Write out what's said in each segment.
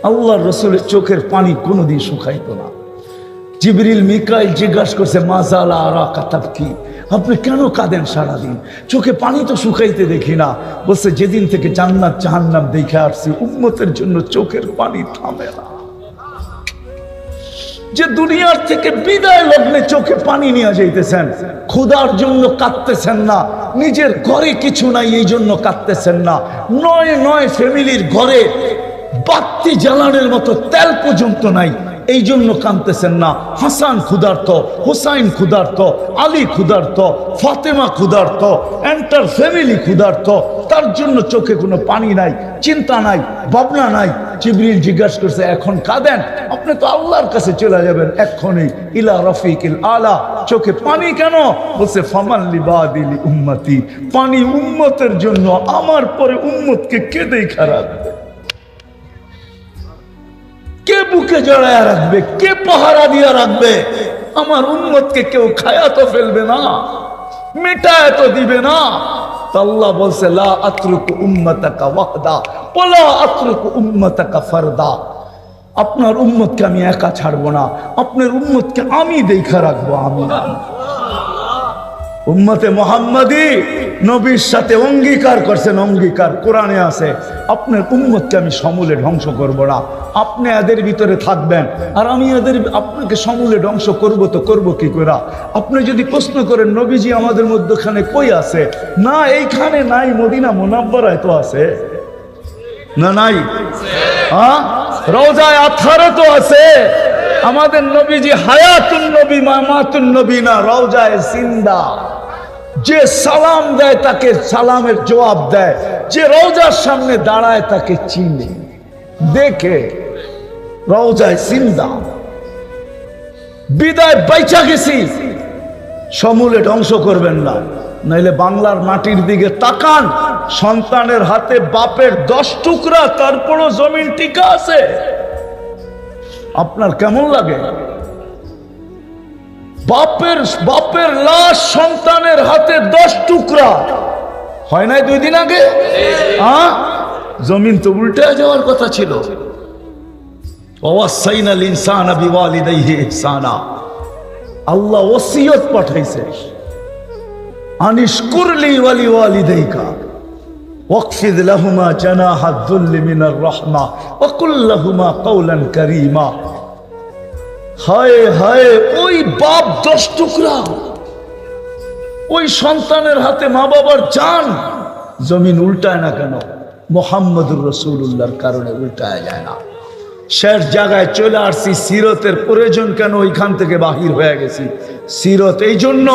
আল্লাহর রাসূলের চোখের পানি কোনোদিন শুকাইতো না। জিবরিল মিকাইল জিজ্ঞাসা করছে মাজালা আরাকা তাবকি, আপনি কেন কাঁদেন সারাদিন? চোখে পানি তো শুকাইতে দেখি না। বলছে যেদিন থেকে জান্নাত জাহান্নাম দেখে আসছি উম্মতের জন্য চোখের পানি থামে না। যে দুনিয়ার থেকে বিদায় লগ্নে চোখে পানি নিয়ে যাইতেছেন, ক্ষুধার জন্য কাঁদতেছেন না, নিজের ঘরে কিছু নাই এই জন্য কাঁদতেছেন না, নয় নয় ফ্যামিলির ঘরে বাতি জ্বালানোর মতো তেল পর্যন্ত নাই এই জন্য কাঁদতেছেন না, হাসান ক্ষুধার্ত, হুসাইন ক্ষুধার্ত, আলী ক্ষুধার্ত, ফাতেমা ক্ষুধার্ত, এন্টার ফ্যামিলি ক্ষুধার্ত, তার জন্য চোখে কোনো পানি নাই, চিন্তা নাই, ভাবনা নাই। জিবরিল জিজ্ঞাসা করছে এখন কাঁদেন? আপনি তো আল্লাহর কাছে চলে যাবেন এক্ষুনি, ইলা রফিকিল আলা। চোখে পানি কেন? বলছে ফামান লিবাদিলি উম্মতি, পানি উম্মতের জন্য, আমার পরে উম্মতকে কে দেখা রাখবে, কে বুকে জড়ায় রাখবে, কে পাহারা দিয়া রাখবে? আমার উম্মতকে কেউ খায়া তো ফেলবে না, মিটায় তো দিবে না। আল্লাহ বলছে লা আতরুকু উম্মাতাকা ওয়াহদা ওয়ালা আতরুকু উম্মাতাকা ফারদা, আপনার উম্মতকে আমি একা ছাড়বো না, আপনার উম্মতকে আমি দেখা রাখবো। আমি উম্মতে মুহাম্মাদি নবীর সাথে অঙ্গীকার করছেন, অঙ্গীকার কোরআনে আছে, আপনার উম্মতকে আমি সমূলে ধ্বংস করব না, আপনি এদের ভিতরে থাকবেন আর আমি আপনাকে সমূলে ধ্বংস করব। তো করব কি করে? আপনি যদি প্রশ্ন করেন নবীজি আমাদের মধ্যখানে কই আছে, না এইখানে নাই, মদিনা মুনাব্বরায় তো আছে না? নাই? হ্যাঁ, রওজায়ে আতহারে তো আছে। আমাদের নবীজি হায়াতুন নবী মামাতুন নবী না, রওজায়ে জিন্দা। যে সালাম দেয় তাকে সালামের জবাব দেয়, যে রওজার সামনে দাঁড়ায় তাকে চিনে দেখে, রওজায়ে জিন্দা। বিদায় বাইচা গেছি, সমূলে ধ্বংস করবেন না, নাইলে বাংলার মাটির দিকে তাকান, সন্তানের হাতে বাপের 10 টুকরা, তারপরও জমিন টিকা আছে, আপনার কেমন লাগে? বাপের লাশ সন্তানের হাতে 10 টুকরা, হয় নাই 2 দিন আগে? জমিন তো উল্টে যাওয়ার কথা ছিল। ওয়াসাইনাল ইনসানা বিওয়ালিদাইহি ইহসানা, আল্লাহ ওসিয়ত পাঠাইছে, আনিশকুরলি ওয়ালি ওয়ালিদাইকা ওয়াকফিদ লাহুমা জানাহাদ যুল্লি মিনার রাহমা ওয়া কুল লাহুমা কাওলান কারীমা। হায় হায়, ওই বাপ 10 টুকরা, ওই সন্তানের হাতে মা বাবার জান, জমিন উল্টায় না কেন? মুহাম্মদুর রাসূলুল্লাহর কারণে উল্টায় যায় না। শেষ জায়গায় চলে আসছি, সিরতের প্রয়োজন কেন ওইখান থেকে বাহির হয়ে গেছি। সিরত এই জন্য,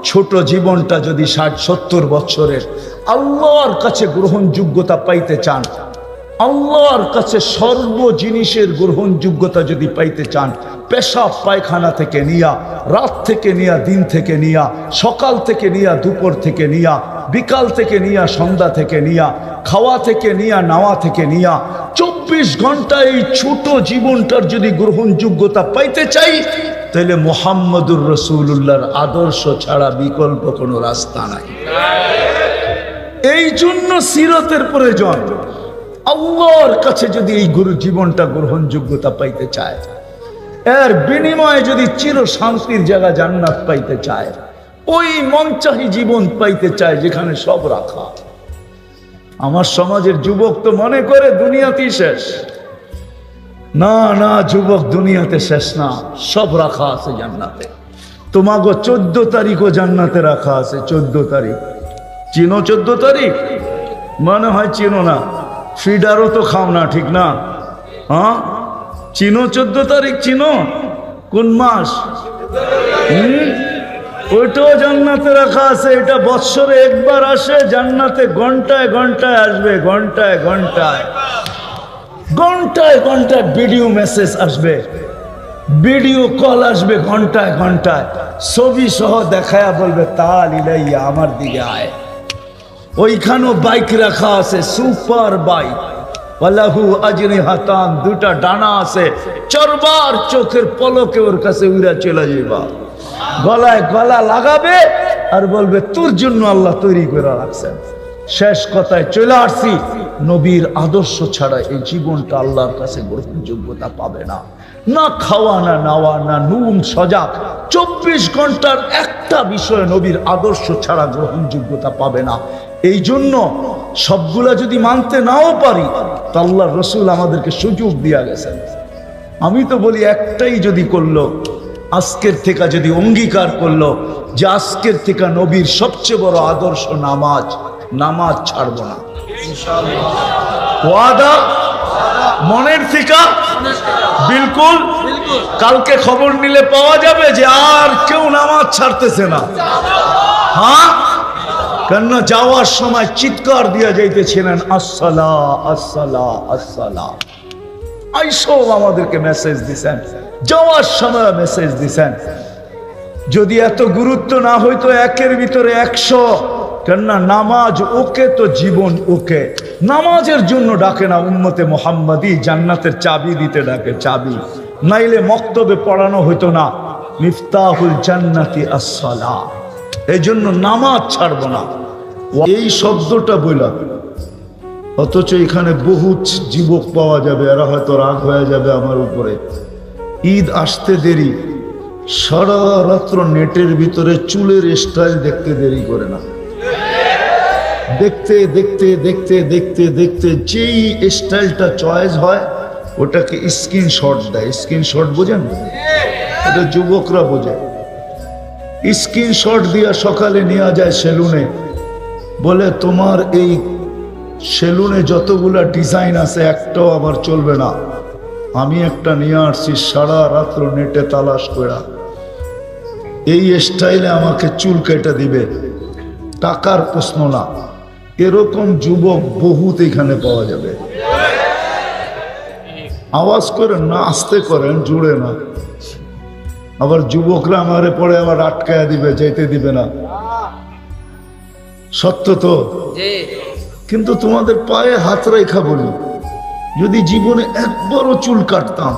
ছোট জীবনটা যদি 60-70 বছরের আল্লাহর কাছে গ্রহণযোগ্যতা পাইতে চান, আল্লাহর কাছে সর্ব জিনিসের গ্রহণযোগ্যতা যদি পাইতে চান, পেশাব পায়খানা থেকে নিয়া, রাত থেকে নিয়া, দিন থেকে নিয়া, সকাল থেকে নিয়া, দুপুর থেকে নিয়া, বিকাল থেকে নিয়া, সন্ধ্যা থেকে নিয়া, খাওয়া থেকে নিয়া, নাওয়া থেকে নিয়া, 24 ঘন্টা এই ছোট জীবনটার যদি গ্রহণযোগ্যতা পাইতে চাই, তাহলে মুহাম্মদুর রাসূলুল্লাহর আদর্শ ছাড়া বিকল্প কোনো রাস্তা নাই। এই জন্য সিরতের প্রয়োজন। আল্লাহর কাছে যদি এই জীবনটা গ্রহণযোগ্যতা পাইতে চায়, এর বিনিময়ে যদি চির শান্তির জায়গা জান্নাত পাইতে চায়, ওই মনচাহি জীবন পাইতে চায় যেখানে সব রাখা। আমার সমাজের যুবক তো মনে করে দুনিয়াতেই শেষ। না না যুবক, দুনিয়াতে শেষ না, সব রাখা আছে জান্নাতে। তোমাগো 14 তারিখও জান্নাতে রাখা আছে। 14 তারিখ চিনো? 14 তারিখ মনে হয় চিনো না, ফিডারও তো খাও না, ঠিক না? হ্যাঁ, চিনো 14 তারিখ? চিনো কোন মাস? ওইটাও জান্নাতে রাখা আছে। এটা বৎসরে একবার আসে, জান্নাতে ঘন্টায় ঘন্টায় আসবে, ঘন্টায় ঘন্টায়, ঘন্টায় ঘন্টায় ভিডিও মেসেজ আসবে, ভিডিও কল আসবে, ঘন্টায় ঘন্টায় ছবি সহ দেখায়া বলবে তাল ইলাইয়া, আমার দিকে আয়। ওইখানেও বাইক রাখা আছে, সুপার বাইক, ওয়ালাহু আজনিহাতান, 2টা ডানা আছে, চরবার চোখের পলকে ওর কাছে উড়া চলে যাবা, গলায় গলা লাগাবে আর বলবে তোর জন্য আল্লাহ তৈরি করে রাখছেন। শেষ কথায় চলে আসছি, নবীর আদর্শ ছাড়া এই জীবনটা আল্লাহর কাছে গ্রহণযোগ্যতা পাবে না। না খাওয়া, না নাওয়া, না নুন সজাগ, 24 ঘন্টার একটা বিষয় নবীর আদর্শ ছাড়া গ্রহণযোগ্যতা পাবে না। এই জন্য সবগুলা যদি মানতে নাও পারি, তো আল্লাহর রসুল আমাদেরকে সুযোগ দিয়া গেছেন। আমি তো বলি একটাই যদি করলো, আজকের থেকে যদি অঙ্গীকার করলো যে আজকের থেকে নবীর সবচেয়ে বড় আদর্শ নামাজ, নামাজ ছাড়বো না। ওয়াদা মনের থেকে বিলকুল। কালকে খবর নিলে পাওয়া যাবে যে আর কেউ নামাজ ছাড়তেছে না। হ্যাঁ, কেননা যাওয়ার সময় চিৎকার দিয়া যাইতেছিলেন আসসালা আসসালা আসসালা। আইসব আমাদেরকে মেসেজ দিছেন, যাওয়ার সময় মেসেজ দিছেন। যদি এত গুরুত্ব না হইতো একের ভিতরে 100, কেননা নামাজ ওকে তো জীবন ওকে। নামাজের জন্য ডাকে না উম্মতে মুহাম্মাদি, জান্নাতের চাবি দিতে ডাকে, চাবি। নাইলে মক্তবে পড়ানো হইতো না মিফতাহুল জান্নাতি আসসালাহ। এই জন্য নামাজ ছাড়বো না, এই শব্দটা বইলা। অথচ এখানে বহুত যুবক পাওয়া যাবে, এরা হয়তো রাগ হয়ে যাবে আমার উপরে। ঈদ আসতে দেরি, সারা রাত্র নেটের ভিতরে চুলের স্টাইল দেখতে দেরি করে না। দেখতে দেখতে দেখতে দেখতে দেখতে যেই স্টাইলটা চয়েস হয় ওটাকে স্ক্রিনশট দেয়। স্ক্রিনশট বোঝেন? এটা যুবকরা বোঝে। স্ক্রিনশট দিয়া সকালে নেওয়া যায় সেলুনে, বলে তোমার এই সেলুনে যতগুলা ডিজাইন আছে একটাও আমার চলবে না, আমি একটা নিয়ে আসছি সারা রাত্র নেটে তালাশ করে, এই স্টাইলে আমাকে চুল কেটে দিবে, টাকার প্রশ্ন না। এরকম যুবক বহুত এখানে পাওয়া যাবে। আওয়াজ করেন না, আস্তে করেন, জুড়ে না। আবার যুবকরা আমারে পরে আবার আটকায়া দিবে, যেতে দিবে না। সত্য তো? কিন্তু তোমাদের পায়ে হাত রেখা বলি, যদি জীবনে একবারও চুল কাটতাম,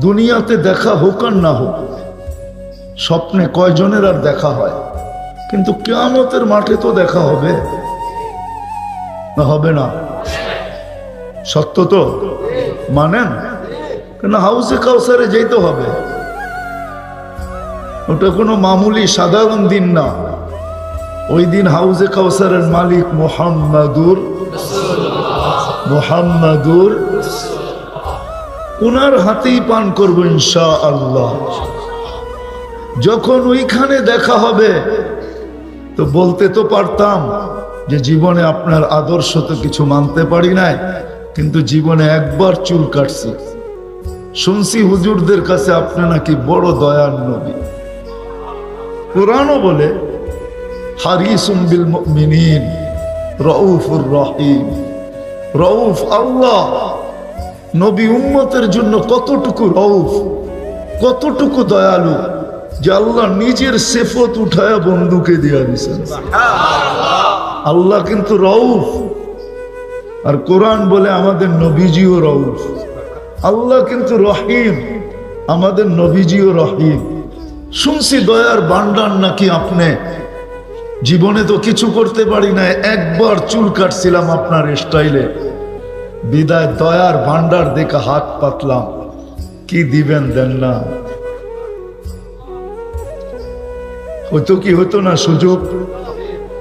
দুনিয়াতে দেখা হোক আর না হোক, স্বপ্নে কয়জনের আর দেখা হয়, কিন্তু কিয়ামতের মাঠে তো দেখা হবে না? হবে না? সত্য তো? মানেন? কেন হাউজে কাউসারে যেতে হবে, ওটা কোনো মামুলি সাধারণ দিন না। ওই দিন হাউজে কাউসারের মালিক মুহাম্মাদুর উনার হাতেই পান করবো ইনশাআল্লাহ। যখন ওইখানে দেখা হবে তো বলতে তো পারতাম যে জীবনে আপনার আদর্শ তো কিছু মানতে পারি নাই, কিন্তু জীবনে একবার চুল কাটছি। শুনছি হুজুরদের কাছে আপনি নাকি বড় দয়ার নবী। কোরআনও বলে হারিসুম বিল মুমিনিন রাউফুর রহিম। রউফ আল্লাহ, নবী উম্মতের জন্য কতটুকু রউফ, কতটুকু দয়ালু, যে আল্লাহ নিজের সেফত উঠায়া বন্ধুকে দিয়া দিয়েছেন। আল্লাহ কিন্তু রউফ। আর কোরআন বলে আমাদের নবীজিও রউফ। আল্লাহ কিন্তু রহিম, আমাদের নবীজিও রহিম। শুনছি দয়ার ভান্ডার নাকি আপনি। জীবনে তো কিছু করতে পারি না, একবার চুল কাটছিলাম আপনার স্টাইলে, বিদায় দয়ার ভান্ডার দেখে হাত পাতলাম, কি দিবেন দেন না। হয়তো কি হতো না সুযোগ,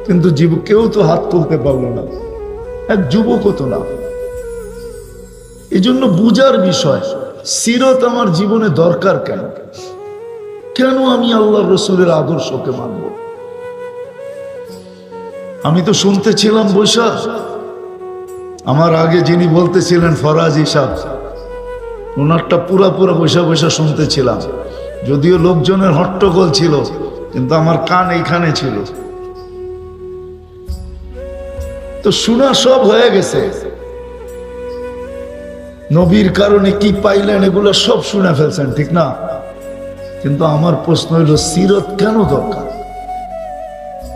কিন্তু কেউ তো হাত তুলতে পারলো না, এক যুবক হতো না। এই জন্য বুঝার বিষয়, সিরত আমার জীবনে দরকার কেন? কেন আমি আল্লাহ রসুলের আদর্শকে মানব? আমি তো শুনতেছিলাম বৈশা, আমার আগে যিনি বলতেছিলেন ফরাজি সাহেব, ওনারটা পুরা বৈশা বৈশা শুনতেছিলাম। যদিও লোকজনের হট্টগোল ছিল, কিন্তু আমার কান এইখানে ছিল। তো শোনা সব হয়ে গেছে, নবীর কারণে কি পাইলেন এগুলো সব শুনে ফেলছেন, ঠিক না? কিন্তু আমার প্রশ্ন হইল, সিরত কেন দরকার?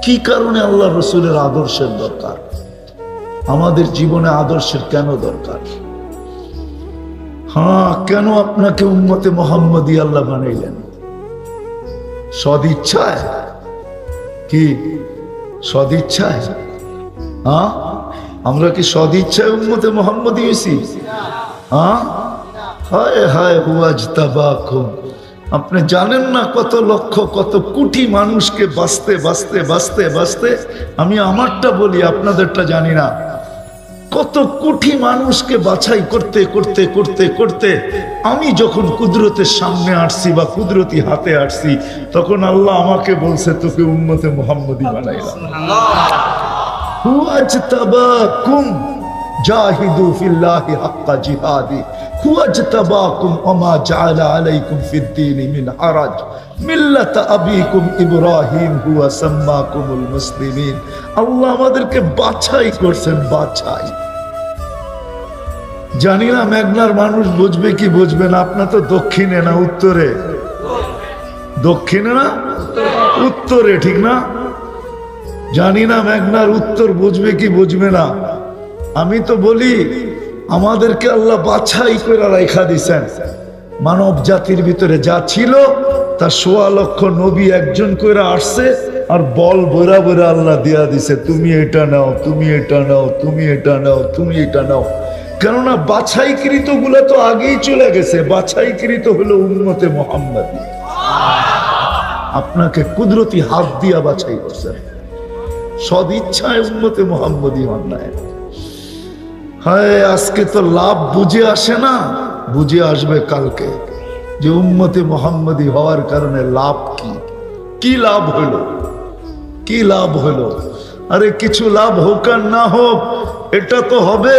কি কারণে আল্লাহ রসুলের আদর্শের দরকার? আমাদের জীবনে আদর্শের কেন দরকার? হ্যাঁ, কেন আপনাকে উম্মতে মুহাম্মদী আল্লাহ বানাইলেন? সদিচ্ছায়? কি সদিচ্ছায়? হ্যাঁ, আমরা কি সদিচ্ছায় উম্মতে মুহাম্মদী হয়েছি? হ্যাঁ, হায় হায় হুয়াজতাবাকুম। আপনি জানেন না কত লক্ষ কত কোটি মানুষকে বাঁচতে বাঁচতে বাঁচতে বাঁচতে, আমি আমারটা বলি আপনাদেরটা জানি না, কত কোটি মানুষকে বাছাই করতে করতে করতে করতে আমি যখন কুদরতের সামনে আসছি বা কুদরতি হাতে আসছি, তখন আল্লাহ আমাকে বলছে তোকে উম্মতে মুহাম্মদী বানাইলাম। হুয়াজতাবাকুম জাহিদু ফিল্লাহি হাক্কা জিহাদি হুয়াজতাবাকুম ওমা জাআলা আলাইকুম ফিদ্দীনি মিন হারাজ মিল্লাতা আবিকুম ইব্রাহিম হুয়া সাম্মাকুমুল মুসলিমিন। আল্লাহ আমাদেরকে বাছাই করছেন, বাছাই। জানি না মেঘনার মানুষ বুঝবে কি বুঝবে না। আপনার তো দক্ষিণে না উত্তরে? দক্ষিণে না উত্তরে, ঠিক না? জানি না মেঘনার উত্তর বুঝবে কি বুঝবে না। আমি তো বলি আমাদেরকে আল্লাহ বাছাই করে রেখা দিছেন। মানব জাতির ভিতরে যা ছিল তার ১৬ লক্ষ নবী একজন করে আসছে, আর বল বইরা বইরা আল্লাহ দিয়া দিছে, তুমি এটা নাও, তুমি এটা নাও, তুমি এটা নাও, তুমি এটা নাও। কেননা বাছাইকৃত গুলা তো আগেই চলে গেছে। বাছাইকৃত হলো উম্মতে মুহাম্মদী। আপনাকে কুদরতি হাত দিয়া বাছাই করছেন, সদিচ্ছায় উম্মতে মুহাম্মদী বানায়। হায়, আজকে তো লাভ বুঝে আসে না, বুঝে আসবে কালকে যে উম্মতে মুহাম্মদী হওয়ার কারণে লাভ কি। কি লাভ হলো, কি লাভ হলো? আরে কিছু লাভ হোক আর না হোক, এটা তো হবে।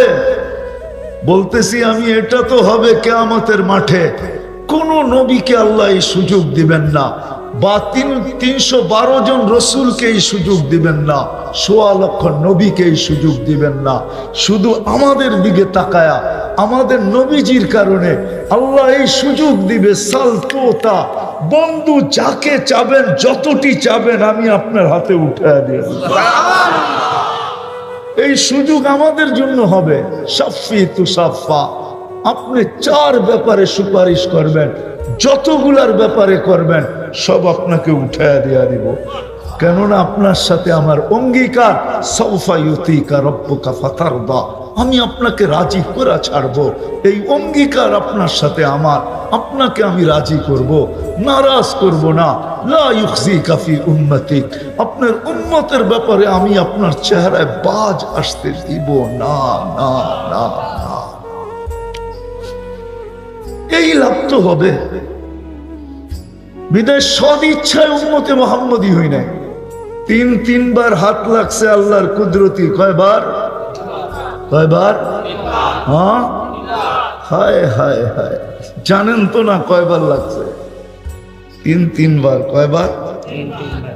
বলতেছি আমি, এটা তো হবে কিয়ামতের মাঠে। কোন নবীকে আল্লাহ এই সুযোগ দিবেন না, বা ৩১২ জন রসুলকে এই সুযোগ দিবেন না, ১৬ লক্ষ নবীকে এই সুযোগ দিবেন না। শুধু আমাদের দিকে তাকায়া আমাদের নবীজির কারণে আল্লাহ এই সুযোগ দিবে। সালতোতা বন্ধু, যাকে চাবেন, যতটি চাবেন, আমি আপনার হাতে উঠায়া দিয়ে দেব। এই সুযোগ আমাদের জন্য হবে। সাফি তুসাফা, আপনি ৪ ব্যাপারে সুপারিশ করবেন, যতগুলার ব্যাপারে করবেন সব আপনাকে উঠায়া দিয়া দিব। কেননা আপনার সাথে আমার অঙ্গীকার, সাউফা ইউতিকা রব্বুকা ফাতারদা, আমি আপনাকে রাজি করে ছাড়বো। এই অঙ্গীকার আপনার সাথে আমার, আপনাকে আমি রাজি করব, নারাজ করব না। লা ইউখজিকা ফি উম্মতিক, আপনার উম্মতের ব্যাপারে আমি আপনার চেহারায় বাজ আসতে দিব না, না, না, না। এই লাভ তো হবে। বিদেশ সদিচ্ছায় উম্মতে মুহাম্মদী হই নাই। ৩বার হাত লাগছে আল্লাহর কুদরতি। কয়বার? কয়বার? হ্যাঁ, হায় হায় হায়, জানেন তো না কয়বার লাগছে? ৩বার। কয়বার?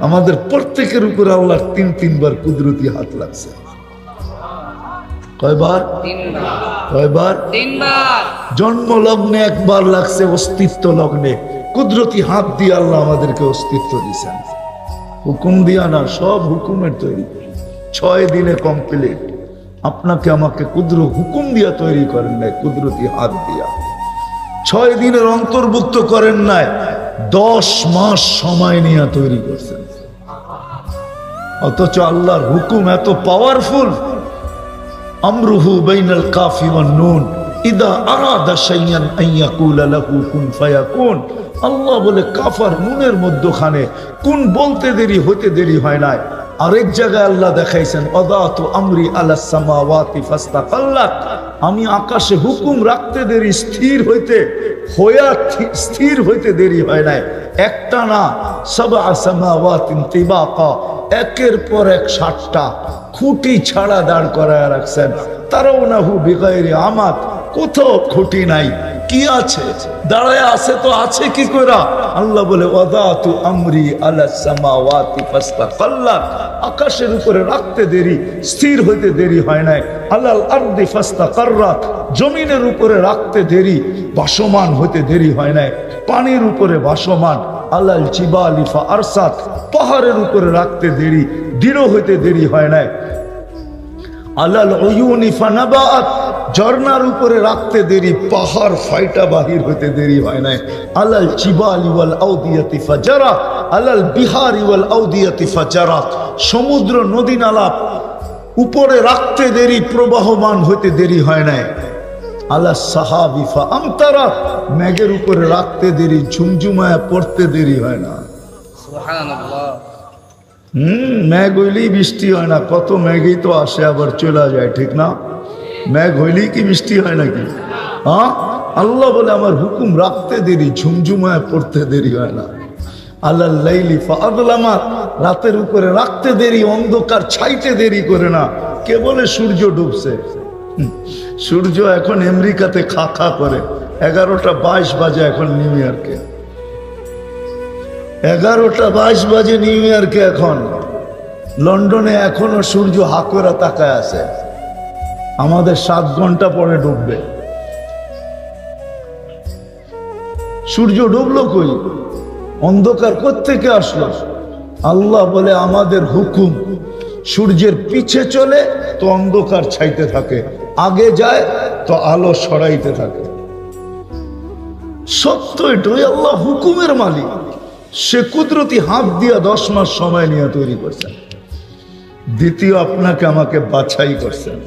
আমাদের প্রত্যেকের উপরে আল্লাহর ৩বার কুদরতি হাত লাগছে। কয়বার? কয়বার? ৩বার। জন্ম লগ্নে ১বার লাগছে, অস্তিত্ব লগ্নে কুদরতি হাত দিয়ে আল্লাহ আমাদেরকে অস্তিত্ব দিয়েছেন। হুকুম দিয়া না, সব হুকুমের তৈরি। ৬ দিনে কমপ্লিট। আপনাকে আমাকে হুকুম দিয়া তৈরি করেন নাই, কুদরতি হাত দিয়া। ৬ দিনের অন্তর্ভুক্ত করেন নাই, ১০ মাস সময় নিয়ে তৈরি করছেন। অথচ আল্লাহর হুকুম এত পাওয়ারফুল। আমরুহু বাইনাল কাফি ওয়ান নুন ইদা আরাদা শাইয়ান আন ইয়াকুলা লাহু কুন ফায়াকুন। আল্লাহ বলে কাফার নুনের মধ্যখানে কোন বলতে দেরি হতে দেরি হয় নাই। আরেক জায়গায় আল্লাহ দেখাইছেন ওয়াদাতু আমরি আলাস সামাওয়াতি ফাস্তাকাল্লাত, আমি আকাশে হুকুম রাখতে দেরি স্থির হইতে দেরি হয় নাই। একটা না, সাবআ সামাওয়াতিন তিবাকা, একের পর এক ৭টা খুঁটি ছাড়া দাঁড় করায় রাখছেন। তারাউনাহু বিগাইরি আমাদ, কোথাও খুঁটি নাই। কি আছে? দাঁড়ায় আছে তো আছে কি কইরা? আল্লাহ বলে ওয়াদাতু আমরি আলাস সামাওয়াতি ফাস্তাকাল্লাত, আকাশের উপরে রাখতে দেরি, স্থির হইতে দেরি হয় নাই। আলাল আরদি ফাস্তাকাররাত, জমিনের উপরে রাখতে দেরি, ভাসমান হইতে দেরি হয় নাই। পানির উপরে ভাসমান। আলাল জিবালি ফাআরসাত, পাহাড়ের উপরে রাখতে দেরি, দৃঢ় হইতে দেরি হয় নাই। আলাল উয়ুনি ফানাবাত, ঝর্ণার উপরে রাখতে দেরি, পাহাড় ফাইটা বাহির হইতে দেরি হয় নাই। আলাল জিবালি ওয়াল আউদিয়াতি ফাজারাত, আলাল বিহারি ওয়াল আউদিয়াতি ফাজারাত, সমুদ্র নদী নালা উপরে রাখতে দেরি, প্রবাহমান হইতে দেরি হয় নাই। আলা সাহাবি ফাআমতারা, মেঘের উপরে রাখতে দেরি, ঝুমঝুমায় পড়তে দেরি হয় না। সুবহানাল্লাহ। মেঘ হইলেই বৃষ্টি হয় না, কত মেঘই তো আসে আবার চলে যায়, ঠিক না? মেঘ হইলেই কি বৃষ্টি হয় নাকি? হ্যাঁ, আল্লাহ বলে আমার হুকুম রাখতে দেরি, ঝুমঝুমায় পড়তে দেরি হয় না। আল্লাহ লাইলি ফাআযলামা, রাতের উপরে রাখতে দেরি, অন্ধকার ছাইতে দেরি করে না। কে বলে সূর্য ডুবছে? সূর্য এখন আমেরিকাতে খা খা করে, 11:22 বাজে এখন নিউ ইয়র্কে, 11:22 বাজে নিউ ইয়র্কে। এখন লন্ডনে এখনো সূর্য হাকরা তাকায় আছে। আমাদের 7 ঘন্টা পরে ডুববে। সূর্য ডুবলো কই? অন্ধকার কোত্থেকে আসলো? আল্লাহ বলে আমাদের হুকুম, সূর্যের পিছে চলে তো অন্ধকার ছাইতে থাকে, আগে যায় তো আলো সরাইতে থাকে। সত্য এটাই, আল্লাহ হুকুমের মালিক। সে কুদরতি হাত দিয়া 10 মাস সময় নিয়ে তৈরি করছেন। দ্বিতীয়, আপনাকে আমাকে বাছাই করছেন।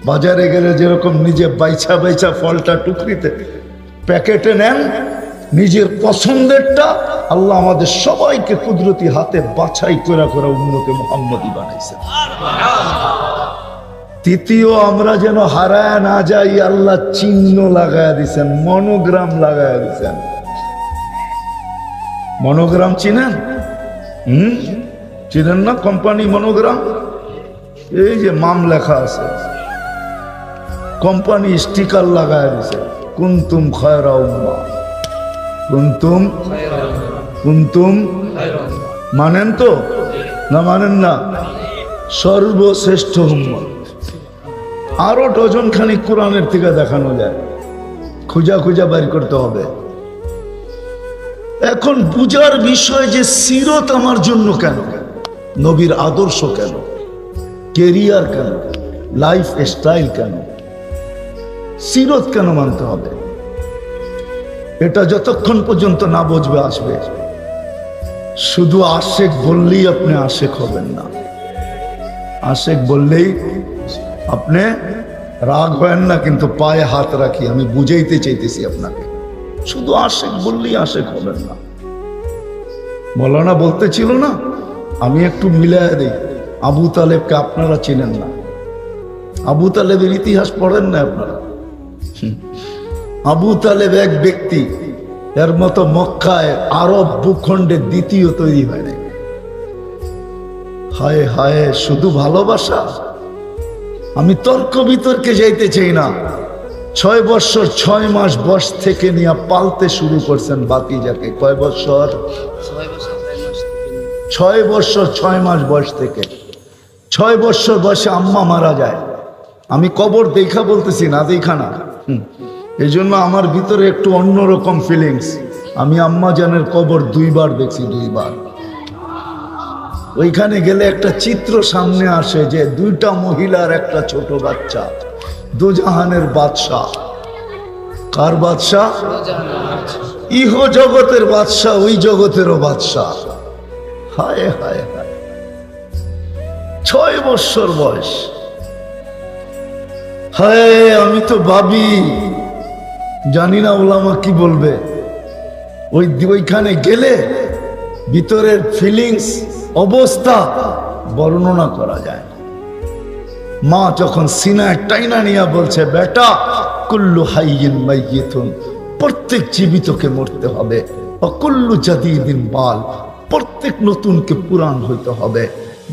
বাজারে গেলে যেরকম নিজে বাইছা বাইছা ফলটা টুকরিতে প্যাকেটে নেন, নিজের পছন্দেরটা, আল্লাহ আমাদের সবাইকে কুদরতি হাতে বাছাই করে করে উম্মতে মুহাম্মদী বানাইছেন। তৃতীয়, আমরা যেন হারায় না যাই, আল্লাহ চিহ্ন লাগায় দিছেন, মনোগ্রাম লাগায় দিছেন। মনোগ্রাম চিনেন? চিনেন না? কোম্পানি মনোগ্রাম, এই যে মাম লেখা আছে, কোম্পানি স্টিকার লাগায় দিছে, কুনতুম খায়রা উম্মাহ, কুনতুম কুনতুম। মানেন তো না? মানেন না? সর্বশ্রেষ্ঠ উম্মত। আরো ডজন খানিক কোরআনের থেকে দেখানো যায়, খুঁজা খুঁজা বের করতে হবে। এখন বুঝার বিষয় যে সিরত আমার জন্য কেন, নবীর আদর্শ কেন, কেরিয়ার কেন, লাইফ স্টাইল কেন, সিরত কেন মানতে হবে, এটা যতক্ষণ পর্যন্ত না বুঝবে আসবে। শুধু আশেক বললেই আপনি আশেক হবেন না। আশেক বললেই আপনি রাগ হয় না, কিন্তু পায়ে হাত রাখি, আমি বুঝাইতে চাইতেছি আপনাকে। শুধু আশেক বললেই আশেক হবেন না। মৌলানা বলতেছিল না, আমি একটু মিলাই দিই, আবু তালেবকে আপনারা চিনেন না। আবু তালেবের ইতিহাস পড়েন না আপনারা? আবু তালেব এক ব্যক্তি, এর মতো মক্কায় আরব ভূখণ্ডে দ্বিতীয় তৈরি হয় নাই। হায় হায়, শুধু ভালোবাসা। আমি তর্ক বিতর্কে যাইতে চাই না। 6 বছর 6 মাস বয়স থেকে নিয়ে পালতে শুরু করছেন বাতিজাকে। কয় বছর? 6 বছর 6 মাস বয়স থেকে। 6 বছর বয়সে আম্মা মারা যায়। আমি কবর দেখা বলতেছি না, দেখা না। এই জন্য আমার ভিতরে একটু অন্যরকম ফিলিংস। আমি আম্মা জানের কবর 2 বার দেখছি, 2 বার। ওইখানে গেলে একটা চিত্র সামনে আসে যে 2টা মহিলার একটা ছোট বাচ্চা, দুজাহানের বাদশাহ। কার বাদশাহ? ইহ জগতের বাদশাহ, ওই জগতেরও বাদশাহ। হায় হায় হায়, 6 বছর বয়স। হায়, আমি তো ভাবি, জানি না ওলামা কি বলবে। ওইখানে গেলে ভিতরের ফিলিংস, অবস্থা বর্ণনা করা যায়। মা যখন সিনায় টাইনা নিয়া বলছে, বেটা, কুল্লু হাইয়িন মাইয়িতুন, প্রত্যেক জীবিতকে মরতে হবে, কুল্লু জাদিদিন বাল, প্রত্যেক নতুনকে পুরান হইতে হবে।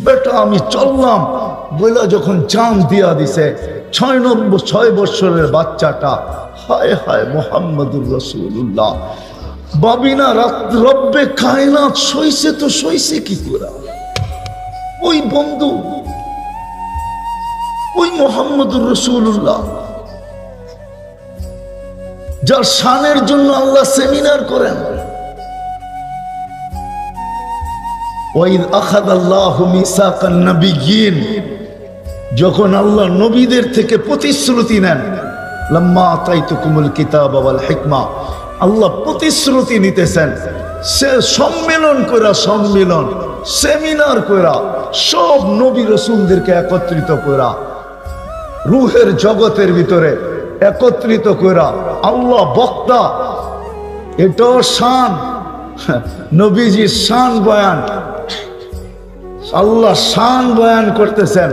বেটা আমি চললাম বলে যখন জান দিয়া দিছে, 6 বছরের বাচ্চাটা, হায় হায় মুহাম্মদুর রাসূলুল্লাহ। বাবিনা রব্বে কায়নাত সইছে তো সইছে কি করে? ওই বন্ধু, ওই মুহাম্মদুর রাসূলুল্লাহ, যার শানের জন্য আল্লাহ সেমিনার করেন। ওয়াইদ আখাযাল্লাহু মিসাকান নাবিয়্যিন, যখন আল্লাহ নবীদের থেকে প্রতিশ্রুতি নেন, লাম্মা আতাইতুকুমুল কিতাবা ওয়াল হিকমা, আল্লাহ প্রতিশ্রুতি নিতেছেন। সে সম্মেলন করে, সম্মেলন সেমিনার কইরা সব নবী রসুলদেরকে একত্রিত কইরা রুহের জগতের ভিতরে একত্রিত কইরা আল্লাহ বক্তা, এটাও শান, নবীজির শান বয়ান, আল্লাহ শান বয়ান করতেছেন,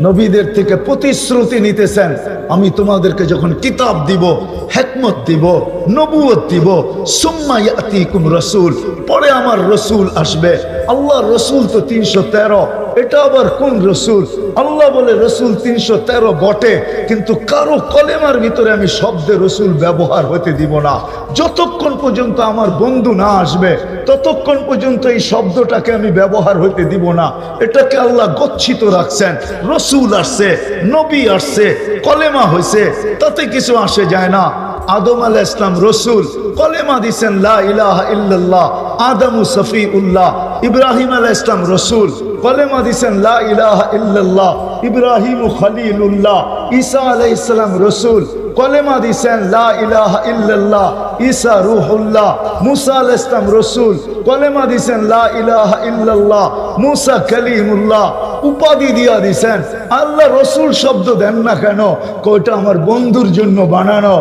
নবীদের থেকে প্রতিশ্রুতি নিতেছেন, আমি তোমাদেরকে যখন কিতাব দিব, হিকমত দিব, নবুয়ত দিব, সুম্মা ইয়াতিকুম রাসূল, পরে আমার রসুল আসবে। আল্লাহ রসুল তো 313, এটা আবার কোন রসুল? আল্লাহ বলে রসুল 313 বটে, কিন্তু কারো কলেমার ভিতরে আমি শব্দে রসুল ব্যবহার হতে দিব না। যতক্ষণ পর্যন্ত আমার বন্ধু না আসবে ততক্ষণ পর্যন্ত এই শব্দটাকে আমি ব্যবহার হতে দিব না। এটাকে আল্লাহ গচ্ছিত রাখছেন। রসুল আসছে, নবী আসছে, কলেমা হয়েছে, তাতে কিছু আসে যায় না। আদম আলাইহিস সালাম রসুল, কলেমা দিছেন লা ইলাহা ইল্লাল্লাহ, আদমু সফিউল্লাহ। ইব্রাহিম আলাইহিস সালাম রসুল, কলেমা দিছেন লা ইলাহা ইল্লাল্লাহ, ইব্রাহিম খলিলুল্লাহ। ঈসা আলাইহিস সালাম রসুল, কলেমা দিছেন লা ইলাহা ইল্লাল্লাহ, ঈসা রূহুল্লাহ। মুসা আলাইহিস সালাম রসুল, কলেমা দিছেন লা ইলাহা ইল্লাল্লাহ, মুসা কালিমুল্লাহ। উপাধি দিয়া দিছেন। আল্লাহ রসুল শব্দ দেন না কেন? ওটা আমার বন্ধুর জন্য বানানো,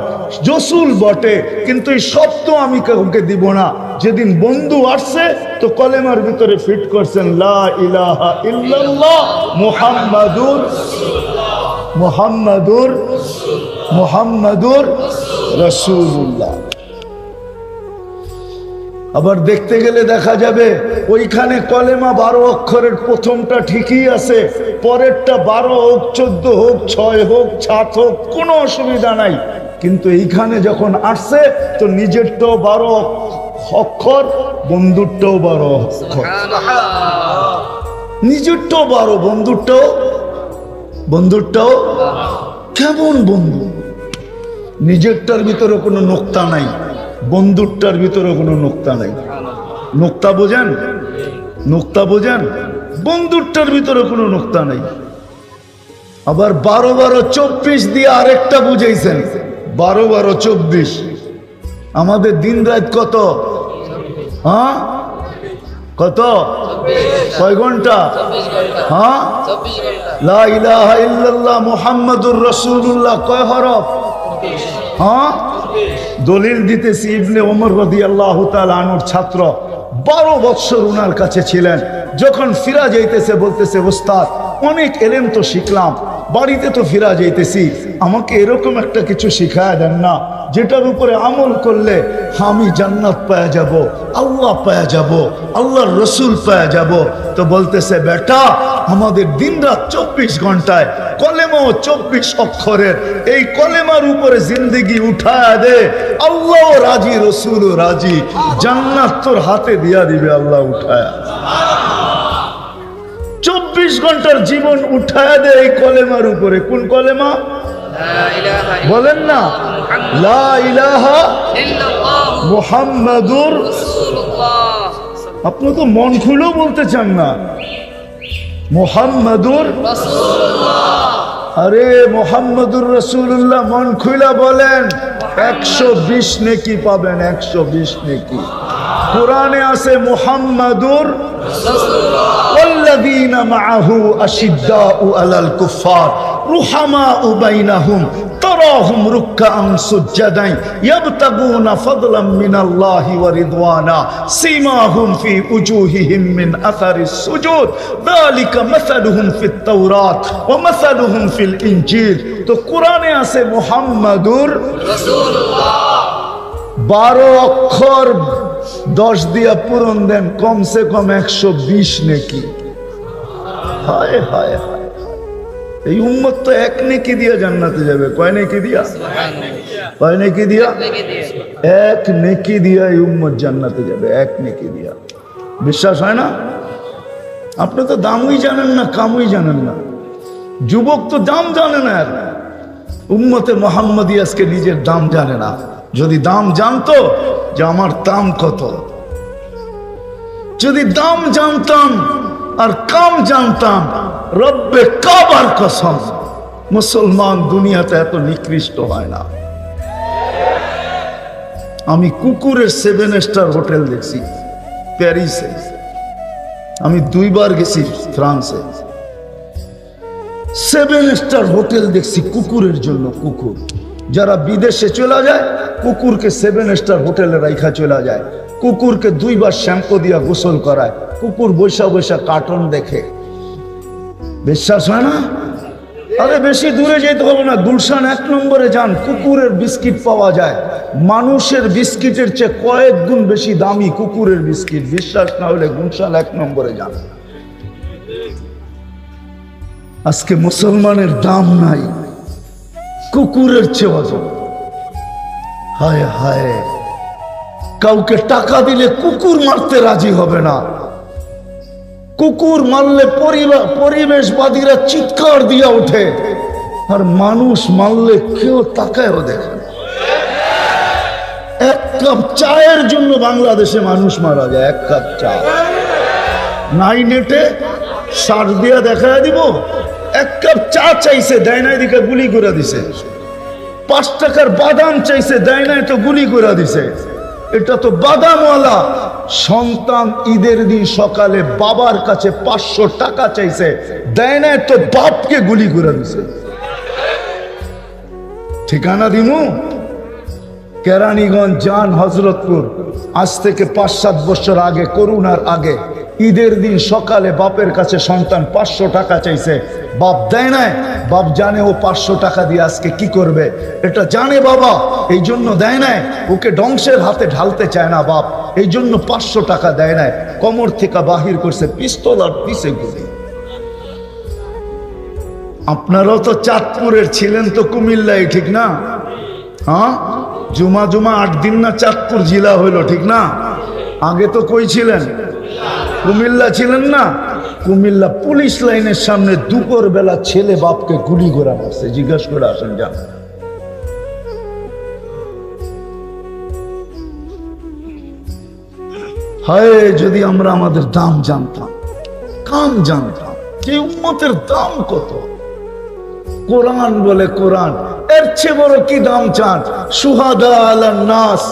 রসুল বটে, কিন্তু এই শব্দ আমি কাউকে দিব না। যেদিন বন্ধু আসছে তো কলেমার ভিতরে ফিট করছেন লা ইলাহা ইল্লাল্লাহ মুহাম্মাদুর মুহাম্মাদুর মুহাম্মাদুর রাসূলুল্লাহ। আবার দেখতে গেলে দেখা যাবে ওইখানে কলেমা 12 অক্ষরের প্রথমটা ঠিকই আছে, পরেরটা 12 হোক, 14 হোক, 6 হোক, 7 হোক, কোনো অসুবিধা নাই। কিন্তু এইখানে যখন আসছে তো নিজেরটাও 12 অক্ষর, বন্ধুরটাও 12 অক্ষর, নিজেরটাও 12, বন্ধুরটাও কেমন বন্ধু? নিজেরটার ভিতরে কোনো নোক্তা নাই, বন্ধুরটার ভিতরে কোনো নোক্তা নাই। নোক্তা বোঝেন? নোক্তা বোঝেন? বন্ধুরটার ভিতরে কোনো নোক্তা নাই। আবার 12 12 24 দিয়ে আরেকটা বুঝাইছেন, 12 12 24। আমাদের দিন রাত কত? হ্যাঁ কত? কয় ঘন্টা? হ্যাঁ, লা ইলাহা ইল্লাল্লাহ মুহাম্মাদুর রাসূলুল্লাহ কয় হরফ? হ্যাঁ, দলিল দিতেছি। ইবনে ওমর রাদিয়াল্লাহু তাআলা আনহুর ছাত্র, 12 বছর উনার কাছে ছিলেন। যখন ফিরা যাইতেছে বলতেছে, ওস্তাদ অনেক এলেম তো শিখলাম, বাড়িতে তো ফিরা যাইতেছি, আমাকে এরকম একটা কিছু শিখায় দেন না যেটার উপরে আমল করলে আমি জান্নাত পাওয়া যাব, আল্লাহ পাওয়া যাব, আল্লাহর রসুল পাওয়া যাব। তো বলতেছে, বেটা আমাদের দিনরাত 24 ঘন্টায়, কলেমাও 24 অক্ষরের, এই কলেমার উপরে জিন্দেগি উঠায় দে, আল্লাহ রাজি, রসুলও রাজি, জান্নাত তোর হাতে দিয়া দিবে আল্লাহ উঠায়। 24 ঘন্টার জীবন উঠায় দে এই কলেমার উপরে। কোন কলেমা বলেন না? লা ইলাহা মুহাম্মাদুর রাসূলুল্লাহ। আপনি তো মন খুলেও বলতে চান না মুহাম্মাদুর রাসূলুল্লাহ। আরে মুহাম্মাদুর রাসূলুল্লাহ মন খুলে বলেন, 120 নেকি পাবেন, 120 নেকি। কোরআনে আছে মুহাম্মাদুর রাসূলুল্লাহ, ওয়াল্লাযীনা মাআহু আশিদ্দাউ আলাল কুফার রুহামাউ বাইনাহুম তারাহুম রুকআন সুজ্জাদান ইয়াবতাগুনা ফাদলাম মিনাল্লাহি ওয়া রিদওয়ানা সীমাহুম ফি উজুহিহিম মিন আসারিস সুজুদ যালিকা মাসালুহুম ফিত তাওরাত ওয়া মাসালুহুম ফিল ইনজিল। তো কোরআনে আছে মুহাম্মাদুর রাসূলুল্লাহ। 12 অক্ষর 10 দিয়া পূরণ দেন, কমসে কম 120 নেকি। হায় হায় হায়, এই উম্মত তো 1 নেকি দিয়া জান্নাতে যাবে। কয় নেকি দিয়া? কয় নেকি দিয়া? 1 নেকি দিয়া এই উম্মত জান্নাতে যাবে, 1 নেকি দিয়া। বিশ্বাস হয় না? আপনি তো দামই জানেন না, কামই জানেন না। যুবক তো দাম জানে না। উম্মতে মুহাম্মদী আজকে নিজের দাম জানে না। যদি দাম জানতো যে আমার দাম কত, যদি দাম জানতাম আর কাম জানতাম, রব্বে কাবার কসম মুসলমান দুনিয়াতে এত নিকৃষ্ট হয় না। আমি কুকুরের 7 স্টার হোটেল দেখছি প্যারিসে, আমি 2 বার গেছি ফ্রান্সে, 7 স্টার হোটেল দেখছি কুকুরের জন্য। কুকুর যারা বিদেশে চলে যায়, কুকুরকে 7 স্টার হোটেলে রাইখা চলে যায়। কুকুরকে 2 বার শ্যাম্পু দিয়া গোসল করায়। কুকুর বৈশা বৈশা কার্টুন দেখে। বিশ্বাস হয় না? আরে বেশি দূরে যেতে হবে না, গুলশান 1 নম্বরে যান, কুকুরের বিস্কিট পাওয়া যায়। মানুষের বিস্কিটের চেয়ে কয়েক গুণ বেশি দামি কুকুরের বিস্কিট। বিশ্বাস না হলে গুলশান 1 নম্বরে যান। আজকে মুসলমানের দাম নাই, কুকুরের চেয়ে অজব। হায় হায়, কাউকে টাকা দিলে কুকুর মারতে রাজি হবে না। কুকুর মারলে পরিবেশবাদীরা চিৎকার দিয়া ওঠে, আর মানুষ মারলে কেউ তাকায়ও দেখে না। 1 কাপ চায়ের জন্য বাংলাদেশে মানুষ মারা যায়। 1 কাপ চা নাই, নেটে সার দিয়া দেখা দিব। 1 কাপ চা চাইছে, দেয় নাই, দিকে গুলি করে দিছে। 5 টাকার বাদাম চাইছে, দেয় নাই তো গুলি করে দিছে। এটা তো বাদামওয়ালা। সন্তান ঈদের দিন সকালে বাবার কাছে 500 টাকা চাইছে, দেয় নাই তো বাপকে গুলি করে দিছে। ঠিকানা দিমু? কেরানীগঞ্জ যান, হযরতপুর। আজ থেকে 5-7 বছর আগে, করোনার আগে, ঈদের দিন সকালে বাপের কাছে সন্তান 500 টাকা চাইছে, বাপ দেয় নাই। বাপ জানে ও 500 টাকা দিয়ে আজকে কি করবে, এটা জানে বাবা, এই জন্য দেয় নাই। ওকে ধ্বংসের হাতে ঢালতে চায় না বাপ, এই জন্য 500 টাকা দেয় নাই। কোমর থেকে বাহির করছে পিস্তল আর পিছে গুলি। আপনারাও তো চাঁদপুরের ছিলেন, তো কুমিল্লায়, ঠিক না? হ্যাঁ, জুমা 8 দিন না চাঁদপুর জেলা হইলো, ঠিক না? আগে তো কই ছিলেন? কুমিল্লা ছিলেন না? কুমিল্লা পুলিশ লাইনের সামনে দুপুর বেলা ছেলে বাপকে গুলি করে মারছে। জিজ্ঞেস করে আসেন, যান। হায়, যদি আমরা আমাদের দাম জানতাম, কাম জানতাম, যে উম্মতের দাম কত। কোরআন বলে, কোরআন এর চেয়ে বড় কি দাম চান? শুহাদা আলান নাস।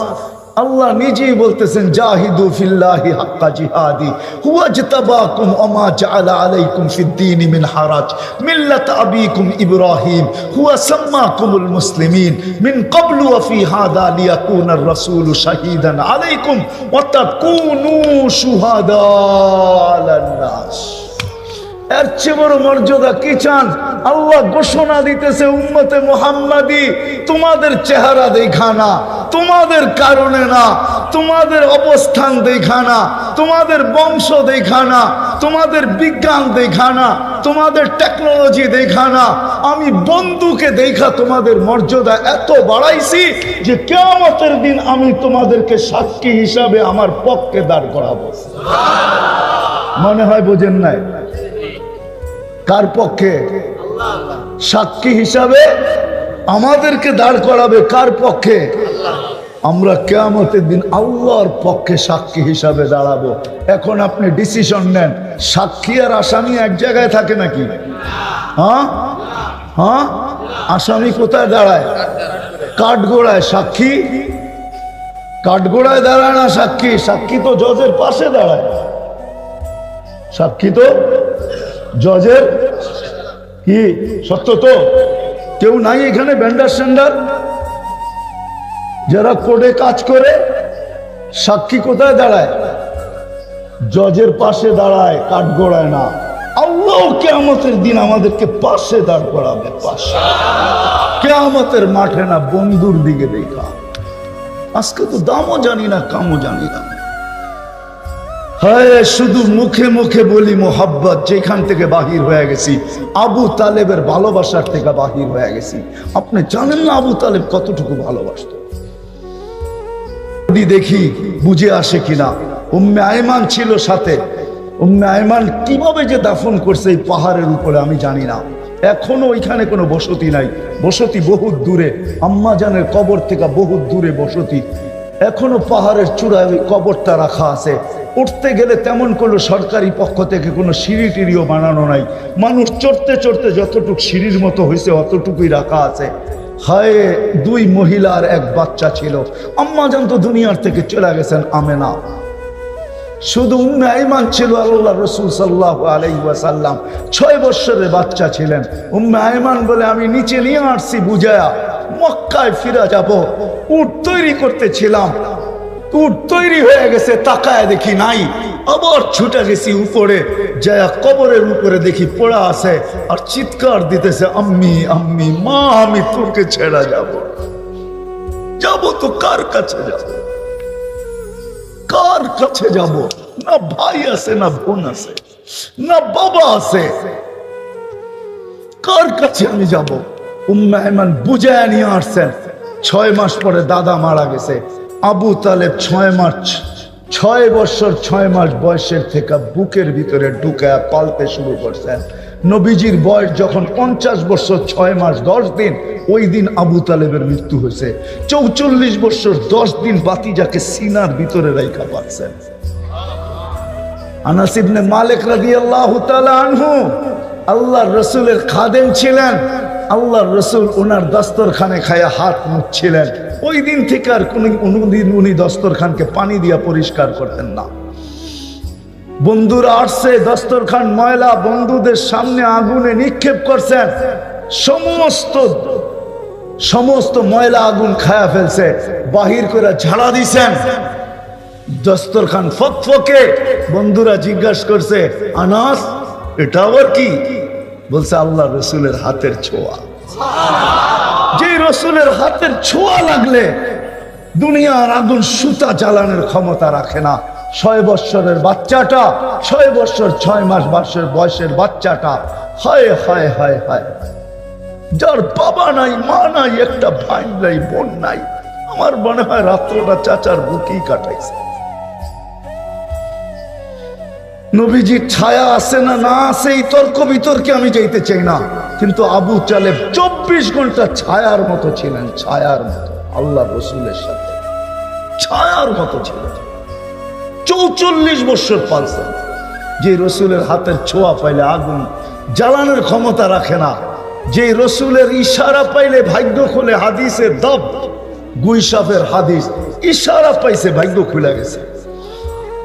আল্লাহ নিজেই বলতেছেন, জাহিদু ফিল্লাহি হাক্কা জিহাদি হুয়া ইজতাবাকুম ওয়া মা জাআলা আলাইকুম ফিদ-দীন মিন হারাজ মিল্লাত আবিকুম ইব্রাহিম হুয়া সাম্মাকুমুল মুসলিমিন মিন ক্বাবলু ওয়া ফি হাদা লিয়াকুনার রাসূলু শাহীদান আলাইকুম ওয়া তাকুনু শুহাদা আলান নাস। এর চেয়ে বড় মর্যাদা কি চান? আল্লাহ ঘোষণা দিতেছে, উম্মতে মুহাম্মাদি, তোমাদের চেহারা দেখা না, তোমাদের কারণে না, তোমাদের অবস্থান দেখা না, তোমাদের বংশ দেখা না, তোমাদের বিজ্ঞান দেখা না, তোমাদের টেকনোলজি দেখা না, আমি বন্ধুকে দেখা তোমাদের মর্যাদা এত বাড়াইছি যে কিয়ামতের দিন আমি তোমাদেরকে সাক্ষী হিসাবে আমার পক্ষে দাঁড় করাবো। মনে হয় বোঝেন নাই? কার পক্ষে? সাক্ষী হিসাবে আমাদেরকে দাঁড় করাবে। কার পক্ষে? আমরা কিয়ামতের দিন আল্লাহর পক্ষে সাক্ষী হিসাবে দাঁড়াবো। এখন আপনি ডিসিশন নেন, সাক্ষী আর আসামি এক জায়গায় থাকে নাকি? হ্যাঁ হ্যাঁ, আসামি কোথায় দাঁড়ায়? কাঠগোড়ায়। সাক্ষী কাঠগোড়ায় দাঁড়ায় না সাক্ষী। সাক্ষী তো জজের পাশে দাঁড়ায়। সাক্ষী তো জজের কি সত্য তো? কেউ নাই এখানে ভেন্ডার সেন্ডার যারা কোর্টে কাজ করে? সাক্ষী কোথায় দাঁড়ায়? জজের পাশে দাঁড়ায়, কাঠগোড়ায় না। আল্লাহ কিয়ামতের দিন আমাদেরকে পাশে দাঁড় করাবে, পাশে, কিয়ামতের মাঠে না, বন্ধুর দিকে দেখা। আজকে তো দামও জানি না, কামও জানি না। হায়, শুধু মুখে মুখে বলি মোহাব্বত, যেখান থেকে বাহির হয়ে গেছি আবু তালেবের ভালোবাসার থেকে বাহির হয়ে গেছি। আপনি জানেন না আবু তালেব কতটুকু ভালোবাসত? দেখি বুঝে আসে কিনা। উম্মে আয়মান ছিল সাথে। উম্মে আয়মান কিভাবে যে দাফন করছে এই পাহাড়ের উপরে আমি জানি না। এখনো ওইখানে কোনো বসতি নাই, বসতি বহুত দূরে। আম্মা জানের কবর থেকে বহুত দূরে বসতি। এখনো পাহাড়ের চূড়ায় ওই কবরটা রাখা আছে। উঠতে গেলে তেমন কোনো সরকারি পক্ষ থেকে কোনো সিঁড়ি টিড়িও বানানো নাই। মানুষ চড়তে চড়তে যতটুকু সিঁড়ির মতো হয়েছে অতটুকুই রাখা আছে। হায়, 2 মহিলা আর 1 বাচ্চা ছিল। আম্মা জান তো দুনিয়ার থেকে চলে গেছেন, আমেনা। শুধু উম্মে আইমান ছিল আল্লাহ রসুল সাল্লাল্লাহু আলাইহি ওয়াসাল্লাম 6 বছরের বাচ্চা ছিলেন। উম্মে আইমান বলে আমি নিচে নিয়ে আসছি বুঝায়া, মক্কায় ফিরে যাব, উট তৈরি করতেছিলাম, উট তৈরি হয়ে গেছে, তাকায় দেখি নাই, আবার ছুটে গেছি উপরে, যায় কবরের উপরে দেখি পড়া আছে আর চিৎকার দিতেছে, আম্মি আম্মি, মা আমি তোকে ছেড়া যাব, যাব তো কার কাছে যাব, কার কাছে যাব? না ভাই আছে, না বোন আছে, না বাবা আছে, কার কাছে আমি যাব? উম্মে আইমান বুঝায় নিয়ে আসছেন। 6 মাস পরে দাদা মারা গেছে। আবু তালেব 6 বছর 6 মাস বয়সের থেকে বুকের ভিতরে ঢুকায় পালতে শুরু করছেন। নবীজির বয়স যখন 50 বছর 6 মাস 10 দিন, ওই দিন আবু তালেবের মৃত্যু হয়েছে। 44 বছর 10 দিন বাতিজাকে সিনার ভিতরে রাইখা পাচ্ছেন। আনাস ইবনে মালিক রাদিয়াল্লাহু তাআলা আনহু আল্লাহর রাসূলের খাদেম ছিলেন। আল্লাহর রাসূল ওনার দস্তরখানে খায়া হাত মুছছিলেন। ওই দিন থেকে আর কোনদিন উনি দস্তরখানকে পানি দিয়ে পরিষ্কার করতেন না। বন্ধুরা আসছে, দস্তরখান ময়লা, বন্ধুদের সামনে আগুনে নিক্ষেপ করছেন, সমস্ত ময়লা আগুন খায়া ফেলছে, বাহির করে ঝাড়া দিছেন, দস্তরখান ফকফকে। বন্ধুরা জিজ্ঞাসা করছে, আনাস এটা আবার কি? বলছে আল্লাহ রসুলের হাতের ছোঁয়া। যে রসুলের হাতের ছোঁয়া লাগলে দুনিয়ার আগুন সুতা জ্বালানোর ক্ষমতা রাখে না। 6 বছরের বাচ্চাটা, 6 বছর 6 মাস বয়সের বাচ্চাটা, হায় হায় হায় হায়, যার বাবা নাই, মা নাই, একটা ভাই নাই, বোন নাই, আমার মনে হয় রাত্রটা চাচার বুকেই কাটাইছে। নবীজির ছায়া আছে না না আছে এই তর্ক বিতর্কে আমি যাইতে চাই না, কিন্তু আবু তালেব 24 ঘন্টা ছায়ার মতো ছিলেন, ছায়ার মতো আল্লাহ রসুলের সাথে ছায়ার মতো ছিলেন। 44 বছর পালছেন। যে রসুলের হাতের ছোঁয়া পাইলে আগুন জ্বালানোর ক্ষমতা রাখে না, যে রসুলের ইশারা পাইলে ভাগ্য খুলে, হাদিসের দব গুইসাফের হাদিস, ইশারা পাইছে ভাগ্য খুলে গেছে।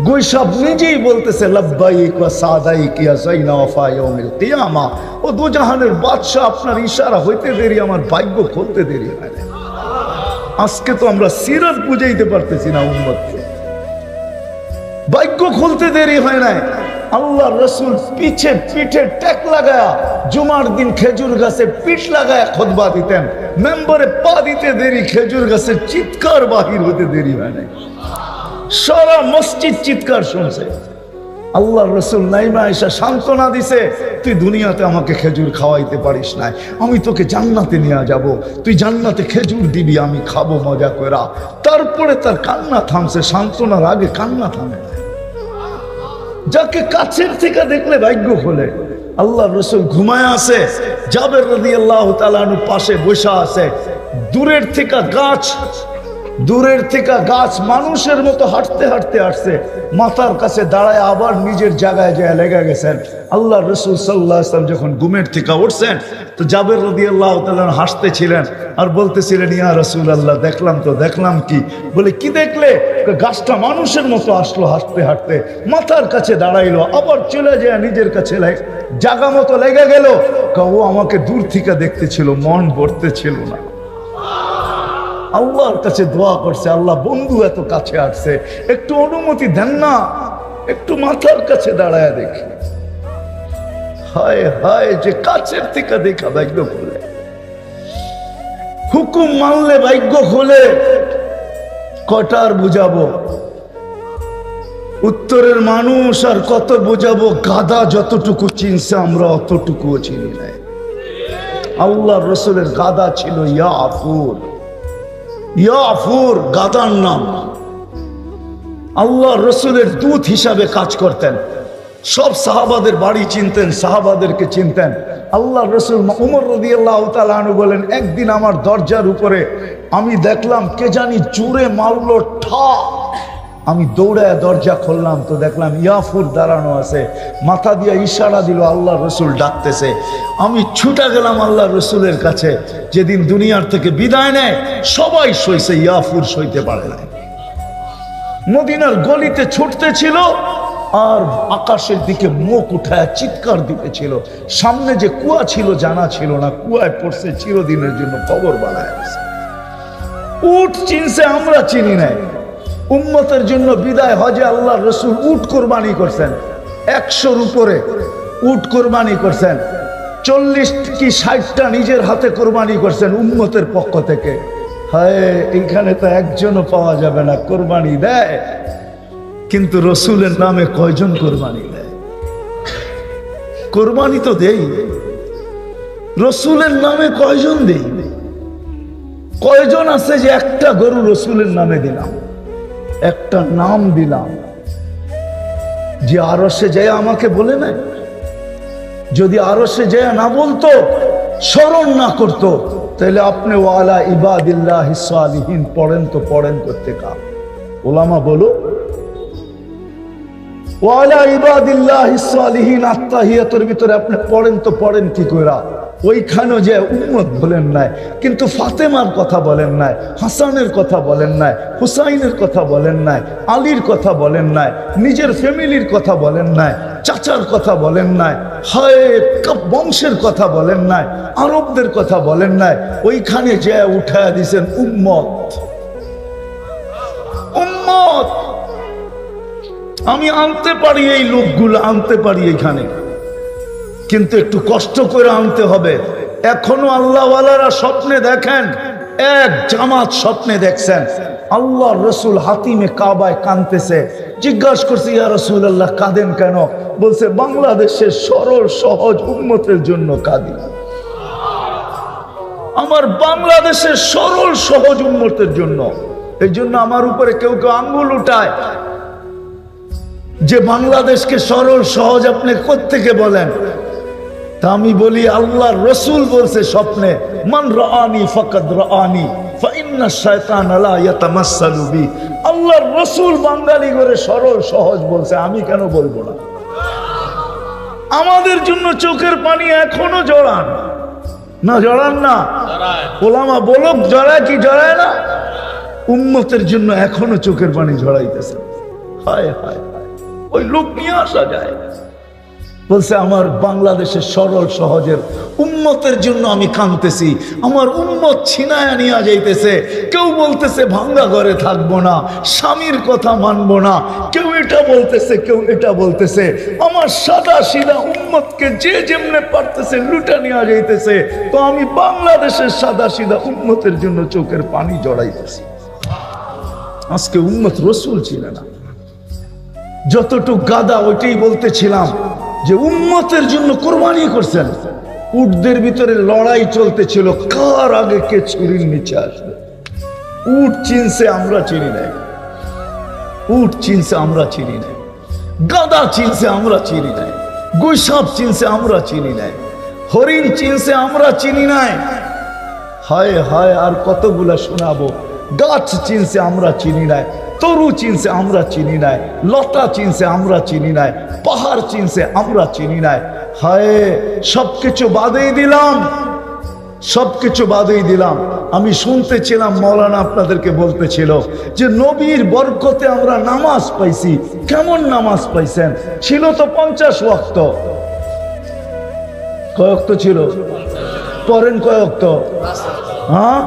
গুইসাব নিজেই বলতেছে লব্বাইক ওয়া সাদাইক ইয়া যাইনা ওয়াফা ইয়াউমিল কিয়ামা, ও দুজাহানের বাদশা, আপনার ইশারা হইতে দেরি, আমার ভাগ্য খুলতে দেরি হয় না। আজকে তো আমরা সিরাত বুঝাইতে পারতেছি না উম্মতকে, ভাগ্য খুলতে দেরি হয় না। আল্লাহ রসুল পিঠে টেক লাগায়া জুমার দিন খেজুর গাছে পিঠ লাগায়া খুতবা দিতেন, মেম্বারে পা দিতে দেরি, খেজুর গাছের চিৎকার বাহির হতে দেরি হয় না। সারা মসজিদ চিৎকার শুনছে। আল্লাহ রসুল নাইমা এসে সান্ত্বনা দিছে, তুই দুনিয়াতে আমাকে খেজুর খাওয়াইতে পারিস না, আমি তোকে জান্নাতে নিয়ে যাব, তুই জান্নাতে খেজুর দিবি, আমি খাবো মজা করা। তারপরে তার কান্না থামছে, সান্ত্বনার আগে কান্না থামে না। যাকে কাছের থেকে দেখলে ভাগ্য খোলে। আল্লাহ রসুল ঘুমায় আছে, জাবের রাদিয়াল্লাহু তাআলা আনহু পাশে বসা আছে। দূরের থেকে গাছ মানুষের মতো হাঁটতে হাঁটতে আসছে, মাথার কাছে দাঁড়ায় আবার নিজের জায়গায় যায় লেগে গেছেন। আল্লাহ রসুল সাল্লাল্লাহু আলাইহি ওয়াসাল্লাম যখন ঘুমের থেকে উঠছেন, তো জাবের রাদিয়াল্লাহু তাআলা হাসতেছিলেন আর বলতেছিলেন, ইয়া রাসূলুল্লাহ দেখলাম কি? বলে কি দেখলে? গাছটা মানুষের মতো আসলো হাঁটতে হাঁটতে, মাথার কাছে দাঁড়াইলো, আবার চলে যায় নিজের কাছে জায়গা মতো লেগে গেল। ও আমাকে দূর থেকে দেখতেছিল, মন ভরতে ছিল না। আল্লাহর কাছে দোয়া করছে, আল্লাহ বন্ধু এত কাছে আসছে, একটু অনুমতি দেন না, একটু মাথার কাছে দাঁড়ায় দেখি। হায় হায়, যে কাছের থেকে দেখা ভাগ্য খোলে, হুকুম মানলে ভাগ্য খোলে। কটার বুঝাবো? উত্তরের মানুষ আর কত বুঝাবো? গাদা যতটুকু চিনছে আমরা অতটুকুও চিনি নাই। আল্লাহ রসুলের গাদা ছিল ইয়াফুর, গাদার নাম। আল্লাহ রসুলের দূত হিসাবে কাজ করতেন, সব সাহাবাদের বাড়ি চিনতেন, সাহাবাদেরকে চিনতেন। আল্লাহ রসুল উমর রাদিয়াল্লাহু তাআলা আনহু বলেন, একদিন আমার দরজার উপরে আমি দেখলাম কে জানি জোরে মারলো ঠা, আমি দৌড়ায় দরজা খুললাম, তো দেখলাম ইয়াফুর দাঁড়ানো আছে, মাথা দিয়ে ইশারা দিল, আল্লাহ রসুল ডাকতেছে। আমি ছুটে গেলাম আল্লাহ রসুলের কাছে। যেদিন দুনিয়ার থেকে বিদায় নেয় সবাই সইছে, ইয়াফুর সইতে পারে না। মদিনার গলিতে ছুটতেছিল আর আকাশের দিকে মুখ উঠায় চিৎকার দিতেছিল। সামনে যে কুয়া ছিল জানা ছিল না, কুয়ায় পড়ছে চিরদিনের জন্য কবর বানায়। উট চিনছে, আমরা চিনি নাই। উম্মতের জন্য বিদায় হজে আল্লাহ রসুল উট কোরবানি করছেন, 100-র উপরে উট কোরবানি করছেন। 40 কি 60টা নিজের হাতে কোরবানি করছেন উম্মতের পক্ষ থেকে। হায়, এইখানে তো একজনও পাওয়া যাবে না কোরবানি দেয়, কিন্তু রসুলের নামে কয়জন কোরবানি দেয়? কোরবানি তো দেই, রসুলের নামে কয়জন দেই? কয়জন আছে যে একটা গরু রসুলের নামে দিলাম, একটা নাম দিলাম, যে আরশে যায় আমাকে বলে নাই? যদি আরশে যায় না বলতো, স্মরণ না করতো, তাহলে আপনি ওয়ালা ইবাদিল্লাহিস সালিহিন পড়েন তো পড়েন করতে কা? ওলামা বলো, ওয়ালা ইবাদিল্লাহিস সালিহিন আত্তাহিয়াতের ভিতরে আপনি পড়েন তো পড়েন কি কইরা? ওইখানে যে উম্মত বলেন নাই, কিন্তু ফাতেমার কথা বলেন নাই, হাসানের কথা বলেন নাই, হুসাইনের কথা বলেন নাই, আলীর কথা বলেন নাই, নিজের ফ্যামিলির কথা বলেন নাই, চাচার কথা বলেন নাই, হায় বংশের কথা বলেন নাই, আরবদের কথা বলেন নাই। ওইখানে যে উঠায় দিছেন উম্মত। উম্মত আমি আনতে পারি, এই লোকগুলো আনতে পারি এখানে, কিন্তু একটু কষ্ট করে আনতে হবে। এখনো আল্লাহওয়ালারা স্বপ্নে দেখেন, এক জামাত স্বপ্নে দেখছেন আল্লাহ রসুল হাতিমে কাবায় কাঁদতেছে। জিজ্ঞাসা করছে, ইয়া রাসূলুল্লাহ কাঁদেন কেন? বলছে, বাংলাদেশের সরল সহজ উম্মতের জন্য কাঁদি। আমার বাংলাদেশের সরল সহজ উম্মতের জন্য। এই জন্য আমার উপরে কেউ কেউ আঙ্গুল উঠায় যে বাংলাদেশকে সরল সহজ আপনি কোত্থেকে বলেন? তা আমি বলি, আল্লাহর রসুল বলছে স্বপ্নে, মান রাআনি ফাকাদ রাআনি ফাইন্না শায়তানা লা ইয়াতামাসসালু বি। আল্লাহর রসুল বাঙালি করে সরল সহজ বলছে, আমি কেন বলবো না? আমাদের জন্য চোখের পানি এখনো জড়ান না? জড়ান না? ওলামা বলুক জড়ায় কি জড়ায় না? উম্মতের জন্য এখনো চোখের পানি ঝরাইতেছে। হায় হায়, ওই লোক নিয়ে আসা যায়। বলছে, আমার বাংলাদেশের সরল সহজের উম্মতের জন্য আমি কাঁদতেছি, আমার উম্মত ছিনায়া নিয়ে যাইতেছে। কেউ বলতেছে ভাঙ্গা ঘরে থাকবো না, স্বামীর কথা মানবো না, কেউ এটা বলতেছে, কেউ এটা বলতেছে। আমার সাদা সিধা উম্মতকে যে যেমনে পারতেছে লুটা নিয়ে যাইতেছে। তো আমি বাংলাদেশের সাদা সিধা উম্মতের জন্য চোখের পানি জড়াইতেছি। আজকে উম্মত রসুল ছিল না, যতটুক গাদা ওইটাই বলতেছিলাম যে উম্মতের জন্য কোরবানি করছেন। উটদের ভিতরে লড়াই চলতেছিল, কার আগে কে ছুরির নিচে আসবে। উট চিনছে, আমরা চিনি নাই। উট চিনছে, আমরা চিনি নাই। গাদা চিনছে, আমরা চিনি নাই। গুইসাপ চিনছে, আমরা চিনি নাই। হরিণ চিনছে, আমরা চিনি নাই। হায় হায়, আর কতগুলা শোনাবো। গাছ চিনছে, আমরা চিনি নাই। তরু চিনছে, আমরা চিনি নাই। লতা চিনছে, আমরা চিনি নাই। পাহাড় চিনছে, আমরা চিনি নাই। হায়, সবকিছু বাদেই দিলাম, সবকিছু বাদেই দিলাম। আমি শুনতেছিলাম মৌলানা আপনাদেরকে বলতেছিল যে নবীর বরকতে আমরা নামাজ পাইছি। কেমন নামাজ পাইছেন? ছিল তো 50 ওয়াক্ত। কয় ওয়াক্ত ছিল? পড়েন কয় ওয়াক্ত? হ্যাঁ,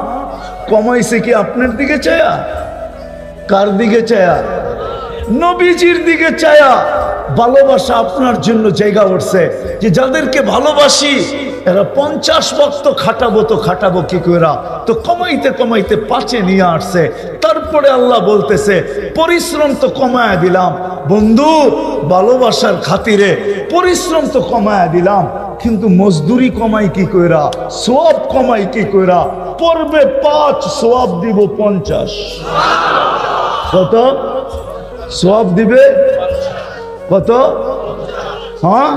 কমাইছে কি আপনার দিকে চায়া? কার দিকে চায়া? নবীজির দিকে চায়া। ভালোবাসা আপনার জন্য জায়গা উঠছে যে যাদেরকে ভালোবাসি এরা 50 ওয়াক্ত খাটাবো, তো খাটাবো কি কইরা? তো কমাইতে কমাইতে 5-এ নিয়ে আসছে। তারপরে আল্লাহ বলতেছে, পরিশ্রম তো কমায়া দিলাম বন্ধু, ভালোবাসার খাতিরে পরিশ্রম তো কমায়া দিলাম, কিন্তু মজদুরি কমাই কি কইরা? সওয়াব কমাই কি কইরা? পড়বে 5, সওয়াব দিব 50। কত সওয়াব দিবে? কত? হ্যাঁ,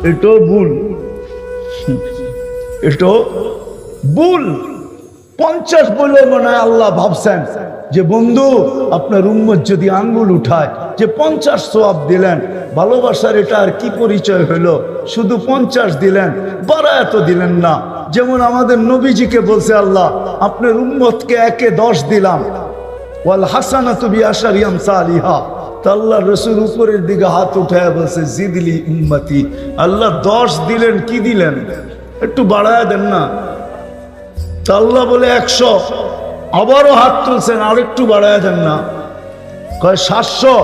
এটাও ভুল, এটাও ভুল। 50 বলে মনে হয় আল্লাহ ভাবছেন যে বন্ধু আপনার উম্মত যদি আঙ্গুল উঠায় যে 50 সওয়াব দিলেন, ভালোবাসার এটা আর কি পরিচয় হলো? শুধু 50 দিলেন, বাড়ায় তো দিলেন না। যেমন আমাদের নবীজিকে বলছে আল্লাহ, আপনার উম্মতকে 1-এ 10 দিলাম, ওয়াল হাসানাতু বিআশারি আমসালিহা। তা আল্লাহ রাসূল উপরের দিকে হাত উঠায় বলছে জিদলি উম্মতি। আল্লাহ 10 দিলেন, কি দিলেন? একটু বাড়ায় দেন না। তা আল্লাহ বলে 100। আবারও হাত তুলছেন, আরেকটু বাড়ায় দেন না। কয় 700।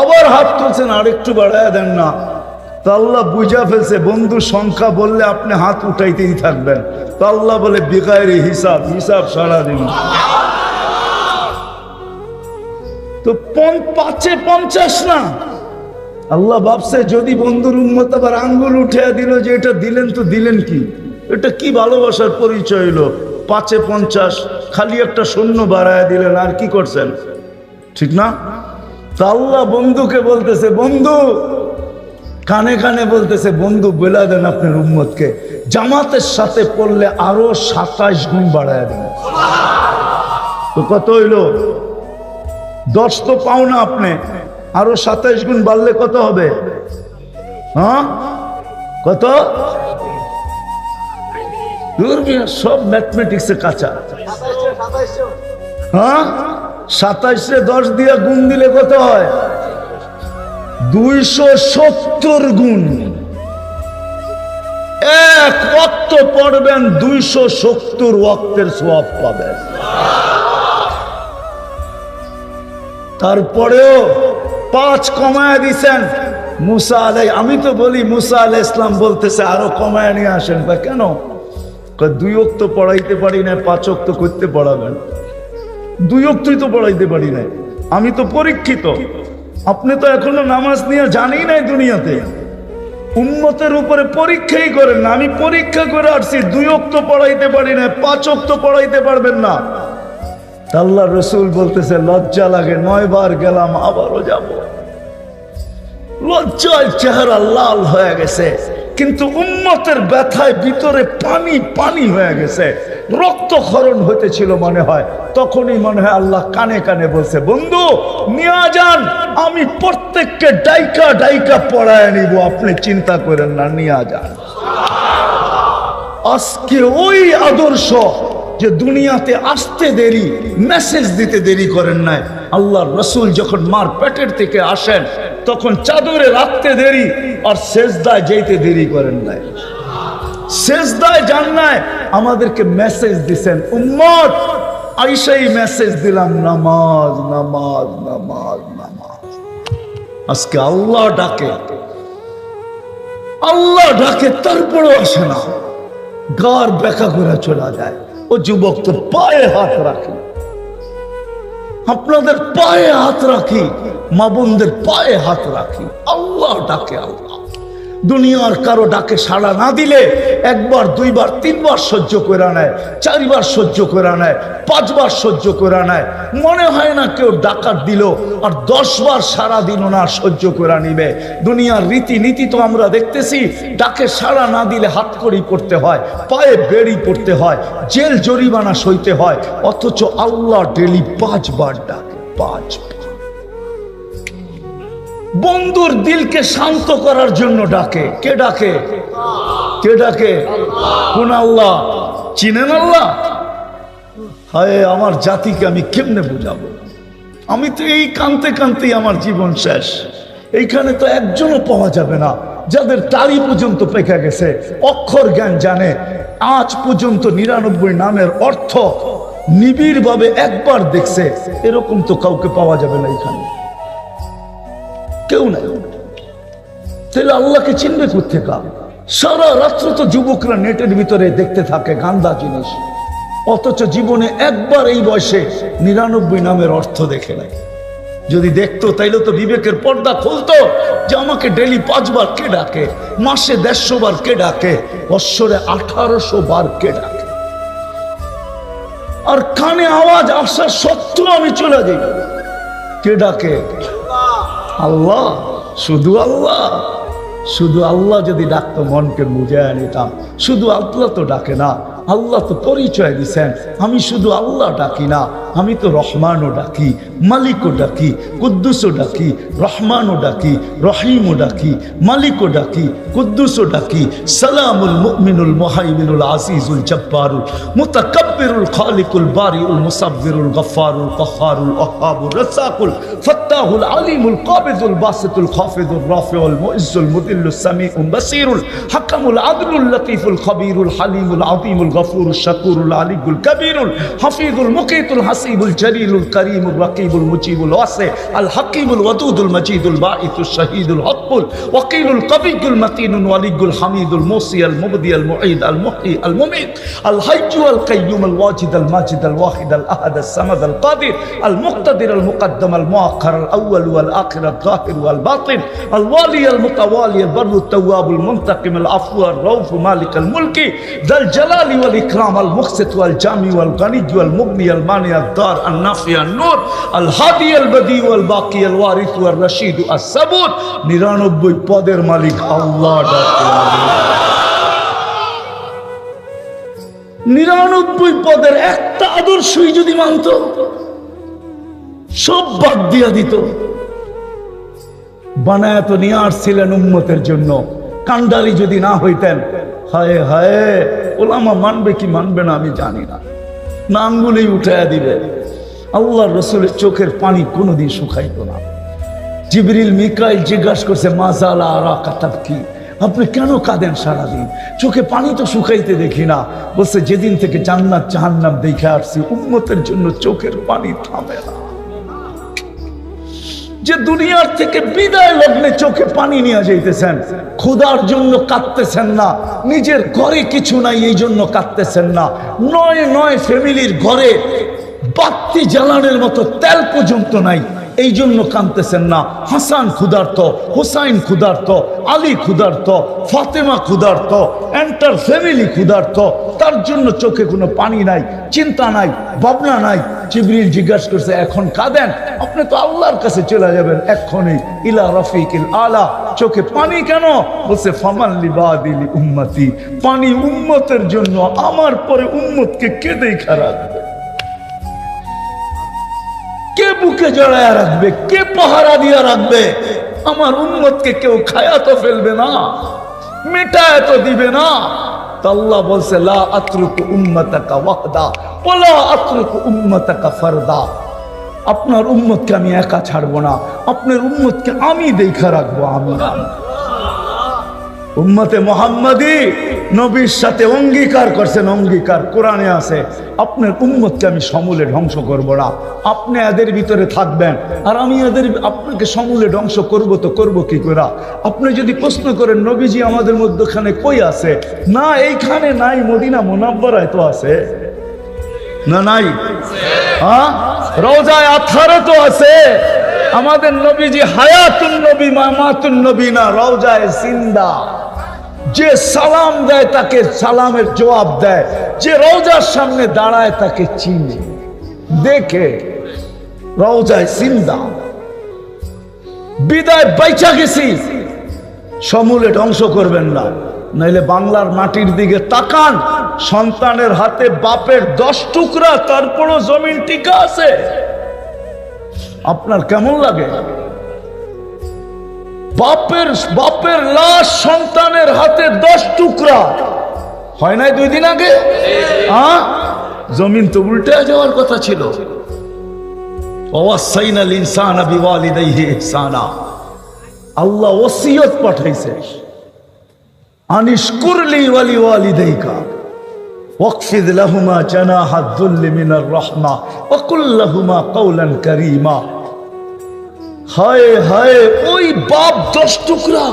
আবার হাত তুলছেন, আরেকটু বাড়ায় দেন না। তো আল্লাহ বুঝা ফেলছে বন্ধু সংখ্যা বললে আপনি হাত উঠাইতেই থাকবেন। তো আল্লাহ বলে বিগাইরে হিসাব, হিসাব সারাদিন। তো 5 এ 50 না। আল্লাহ ভাবছে যদি বন্ধুর উম্মত আবার আঙ্গুল উঠে দিল যে এটা দিলেন, তো দিলেন কি? এটা কি ভালোবাসার পরিচয় হলো? 5 এ 50 খালি একটা শূন্য বাড়ায় দিলেন, আর কি করছেন? ঠিক না? তা আল্লাহ বন্ধুকে বলতেছে, বন্ধু কানে কানে বলতেছে, বন্ধু বলে দেন আপনার উম্মতকে জামাতের সাথে পড়লে আরো 27 গুণ বাড়ায় দেন। তো কত হইলো? 10 তো পাও না আপনি, আরো 27 গুণ বাড়লে কত হবে? হ্যাঁ কত? সব ম্যাথমেটিক্সে কাঁচা। হ্যাঁ 27 এ 10 দিয়ে গুণ দিলে কত হয়? 270 গুণ। এক ওয়াক্ত পড়বেন 270 ওয়াক্তের সওয়াব পাবেন। তারপরেও 5 কমায় দিছেন মুসা আলাই। আমি তো বলি মুসা আলাইহিস সালাম বলতেছে আরো কমায় নিয়ে আসেন। বা কেন? 2 ওয়াক্ত পড়াইতে পারি না, 5 ওয়াক্ত করতে পড়াবেন। 2 ওয়াক্তই তো পড়াইতে পারি না। আমি তো পরীক্ষিত, আপনি তো এখনো নামাজ নিয়ে জানেই নাই দুনিয়াতে। উম্মতের উপরে পরীক্ষাই করেন না। আমি পরীক্ষা করে আসছি, 2 ওয়াক্ত পড়াইতে পারি না, 5 ওয়াক্ত পড়াইতে পারবেন না। আল্লাহ রসুল বলতেছে লজ্জা লাগে, 9 বার গেলাম, আবারও যাব। লজ্জায় চেহারা লাল হয়ে গেছে, কিন্তু উম্মতের ব্যথায় ভিতরে পানি পানি হয়ে গেছে, রক্তক্ষরণ হইতেছিল মনে হয়। তখনই মনে হয় আল্লাহ কানে কানে বলছে, বন্ধু নিয়ে যান, আমি প্রত্যেককে ডাইকা ডাইকা পড়ায় নিব, আপনি চিন্তা করেন না, নিয়ে যান। আজকে ওই আদর্শ যে দুনিয়াতে আসতে দেরি, মেসেজ দিতে দেরি করেন নাই। আল্লাহর রসুল যখন মার পেটের থেকে আসেন তখন চাদরে রাখতে দেরি, আর সেজদায় যেতে দেরি করেন নাই। সেজদায় যান নাই, আমাদেরকে মেসেজ দিছেন, উম্মত আইসাই মেসেজ দিলাম, নামাজ নামাজ নামাজ নামাজ। আজকে আল্লাহ ডাকে, আল্লাহ ডাকে, তারপরেও আসে না, গার বেকা করে চলে যায়। ও যুবক তো পায়ে হাত রাখি, আপনাদের পায়ে হাত রাখি, মা বোনদের পায়ে হাত রাখি। আল্লাহ ডাকে, আল্লাহ। দুনিয়ার কারো ডাকে সাড়া না দিলে 1 বার 2 বার 3 বার সহ্য করে নেয়, 4 বার সহ্য করে নেয়, 5 বার সহ্য করে নেয়। মনে হয় না কেউ ডাকাত দিল, আর 10 বার সাড়া দিল না, সহ্য করে নিবে। দুনিয়ার রীতিনীতি তো আমরা দেখতেছি, ডাকে সাড়া না দিলে হাতকড়ি পড়তে হয়, পায়ে বেড়ি পড়তে হয়, জেল জরিমানা সইতে হয়। অথচ আল্লাহ ডেলি 5 বার ডাকে, 5 বার। বন্ধুর দিলকে শান্ত করার জন্য ডাকে। কে ডাকে? কে ডাকে? কোন আল্লাহ? চিনেন আল্লাহ? হায় আমার জাতিকে আমি কেমনে বুঝাবো? আমি তো এই কানতে কানতেই আমার জীবন শেষ। এইখানে তো একজনও পাওয়া যাবে না যাদের টালি পর্যন্ত পেকে গেছে, অক্ষর জ্ঞান জানে, আজ পর্যন্ত 99 নামের অর্থ নিবিড় ভাবে একবার দেখছে। এরকম তো কাউকে পাওয়া যাবে না এখানে, কেউ নাই। তাহলে আল্লাহকে চিনবে কোত্থেকে? সারা রাত্র তো যুবকরা নেটের ভিতরে দেখতে থাকে গান্দা জিনিস, অথচ জীবনে একবার এই বয়সে 99 নামের অর্থ দেখে নাই। যদি দেখতো তাইলে তো বিবেকের পর্দা খুলতো যে আমাকে ডেলি 5 বার কে ডাকে, মাসে 150 বার কে ডাকে, বৎসরে 1800 বার কে ডাকে। আর কানে আওয়াজ আসা সত্ত্বেও আমি চলে যাই। কে ডাকে? আল্লাহ। শুধু আল্লাহ, শুধু আল্লাহ যদি ডাকতো মনকে বুঝে নিতাম। শুধু আল্লাহ তো ডাকে না, আল্লাহ তো পরিচয় দিছেন, আমি শুধু আল্লাহ ডাকি না, আমি তো রহমানও ডাকি, মালিকও ডাকি, কুদ্দুসও ডাকি, রহমানও ডাকি, রহিমও ডাকি, মালিকও ডাকি, কুদ্দুসও ডাকি, সালামুল মুমিনুল মুহাইমিনুল আজিজুল জব্বারুল মুতাকাব্বিরুল খালিকুল বারিউল মুসাব্বিরুল গফফারুল কহ্হারুল ওয়াহ্হাবুর রাসাকুল ফাত্তাহুল আলিমুল কাবিদুল বাসিতুল খাফিদুর রাফিউল মুইজ্জুল মুদিল্লুস সামিউল বাসিরুল হাকামুল আদলুল লতীফুল খবীরুল হালিমুল আযীমুল গফুরুশ শাকুরুল আলিয়ুল কবীরুল হাফিজুল মুকিতুল হাসিবুল জলিলুল করিমুর রকিবুল মুজিবুল ওয়াসি আল হাকিমুল ওয়াদুদুল মজিদুল বাঈতুশ শহীদুল হকুল ওয়াকিলুল কবিয়ুল মতিনুল ওয়ালিয়ুল হামিদুল মুসি আল মুবদি আল মুঈদ আল মুহয়ি আল মুমীত আল হাইয়্যু আল কাইয়্যুম আল ওয়াজিদ আল মাজিদ আল ওয়াহিদ আল আহাদ আল সামাদ আল কাদির আল মুক্তাদির আল মুকদ্দম আল মুআক্খার আল আউয়াল ওয়াল আখির আল যাহির ওয়াল বাতিন আল ওয়ালি আল মুতাওয়ালি আল বাররু التواب المنتقم العفو الرؤوف مالك الملك ذا الجلال والإكرام المقسط والجامع والغني والمغني المانع الدار النافع النور الهادي البديع والباقي الوارث والرشيد الصبور 99 পদের মালিক আল্লাহ ডাকে 99 পদের একটা আদর্শই যদি মানত, সব বাদ দিয়া দিত। বানায় তো নিয়ে আসছিলেন উম্মতের জন্য, কান্ডারি যদি না হইতেন, হায় হায়, ওলামা মানবে কি মানবে না আমি জানি না, না আঙ্গুলেই উঠাইয়া দিবে। আল্লাহর রাসূলের চোখের পানি কোনোদিন শুকাইতো না। জিবরিল মিকাইল জিজ্ঞাসা করছে, মাজালা আরাকা তাবকি, আপনি কেন কাঁদেন সারাদিন? চোখে পানি তো শুকাইতে দেখি না। বলছে, যেদিন থেকে জান্নাত জাহান্নাম দেখে আসছি, উম্মতের জন্য চোখের পানি থামে না। যে দুনিয়ার থেকে বিদায় লগ্নে চোখে পানি নিয়ে যাইতেছেন, খোদার জন্য কাঁদতেছেন না, নিজের ঘরে কিছু নাই এই জন্য কাঁদতেছেন না, নয় ফ্যামিলির ঘরে বাতি জ্বালানোর মতো তেল পর্যন্ত নাই এই জন্য কাঁদতেছেন না। হাসান ক্ষুধার্ত, হুসাইন ক্ষুধার্ত, আলী ক্ষুধার্ত, ফাতেমা ক্ষুধার্ত, এন্টার ফ্যামিলি ক্ষুধার্ত, তার জন্য চোখে কোনো পানি নাই, চিন্তা নাই, ভাবনা নাই। জিবরিল জিজ্ঞাসা করছে, এখন কাঁদেন? আপনি তো আল্লাহর কাছে চলে যাবেন এক্ষুনি, ইলা রফিকিল আলা। চোখে পানি কেন? বলছে, ফামান লিবাদিলি উম্মতি, পানি উম্মতের জন্য, আমার পরে উম্মতকে কে দেখা রাখবে? কে বুকে জড়ায়া রাখবে? কে পাহারা দিয়া রাখবে? আমার উম্মতকে কেউ খায়া তো ফেলবে না, মিটায়া তো দিবে না। তো আল্লাহ বলছে, লা আতরুকু উম্মাতাকা ওয়াহদা ওয়ালা আতরুকু উম্মাতাকা ফারদা, আপনার উম্মতকে আমি একা ছাড়বো না, আপনার উম্মতকে আমি দেখা রাখবো। আমি উম্মতে মুহাম্মাদি নবীর সাথে অঙ্গীকার করছেন, অঙ্গীকার কোরআনে আছে, আপনার উম্মতকে আমি সমূলে ধ্বংস করব না, আপনি এদের ভিতরে থাকবেন আর আমি আপনাকে সমূলে ধ্বংস করব। তো করব কি করে? আপনি যদি প্রশ্ন করেন, নবীজি আমাদের মধ্যখানে কই আছে? না, এইখানে নাই, মদিনা মুনাব্বরায় তো আছে না? নাই? হ্যাঁ, রওজায়ে আতহারে তো আছে। আমাদের নবীজি হায়াতুন নবী মামাতুন নবী না, রওজায়ে জিন্দা। যে সালাম দেয় তাকে সালামের জবাব দেয়, যে রওজার সামনে দাঁড়ায় তাকে চিনে দেখে। রওজায়ে জিন্দা, বিদায় বাইচা গেছি, সমূলে ধ্বংস করবেন না, নাইলে বাংলার মাটির দিকে তাকান, সন্তানের হাতে বাপের 10 টুকরা, তারপরও জমিন টিকা আছে। আপনার কেমন লাগে? বাপের লাশ সন্তানের হাতে 10 টুকরা, হয় নাই 2 দিন আগে? জমিন তো উল্টে যাওয়ার কথা ছিল। ওয়াসাইনাল ইনসানা বিওয়ালিদাইহি ইহসানা, আল্লাহ ওসিয়ত পাঠাইছে, আনিশকুরলি ওয়ালি ওয়ালিদাইকা ওয়াকফিদ লাহুমা জানাহাদ যুল্লি মিনার রাহমা ওয়া কুল লাহুমা কাওলান কারীমা। হায় হায়, ওই বাপ 10 টুকরা,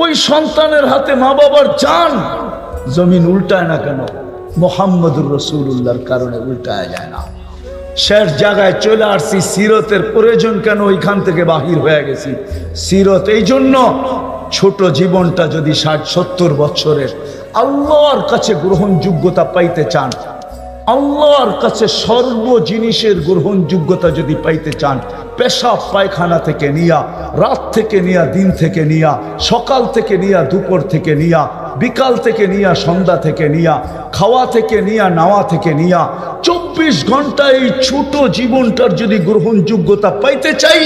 ওই সন্তানের হাতে মা বাবার জান, জমিন উল্টায় না কেন? মুহাম্মদুর রাসূলুল্লাহর কারণে উল্টায় যায় না। শেষ জায়গায় চলে আসছি, সিরতের প্রয়োজন কেন? ওইখান থেকে বাহির হয়ে গেছি। সিরত এই জন্য, ছোট জীবনটা যদি 60-70 বছরের আল্লাহর কাছে গ্রহণযোগ্যতা পাইতে চান, আল্লাহর কাছে সর্ব জিনিসের গ্রহণযোগ্যতা যদি পাইতে চান, পেশাব পায়খানা থেকে নিয়া, রাত থেকে নিয়া, দিন থেকে নিয়া, সকাল থেকে নিয়া, দুপুর থেকে নিয়া, বিকাল থেকে নিয়া, সন্ধ্যা থেকে নিয়া, খাওয়া থেকে নিয়া, নাওয়া থেকে নিয়া, 24 ঘন্টা এই ছোট জীবনটার যদি গ্রহণযোগ্যতা পাইতে চাই,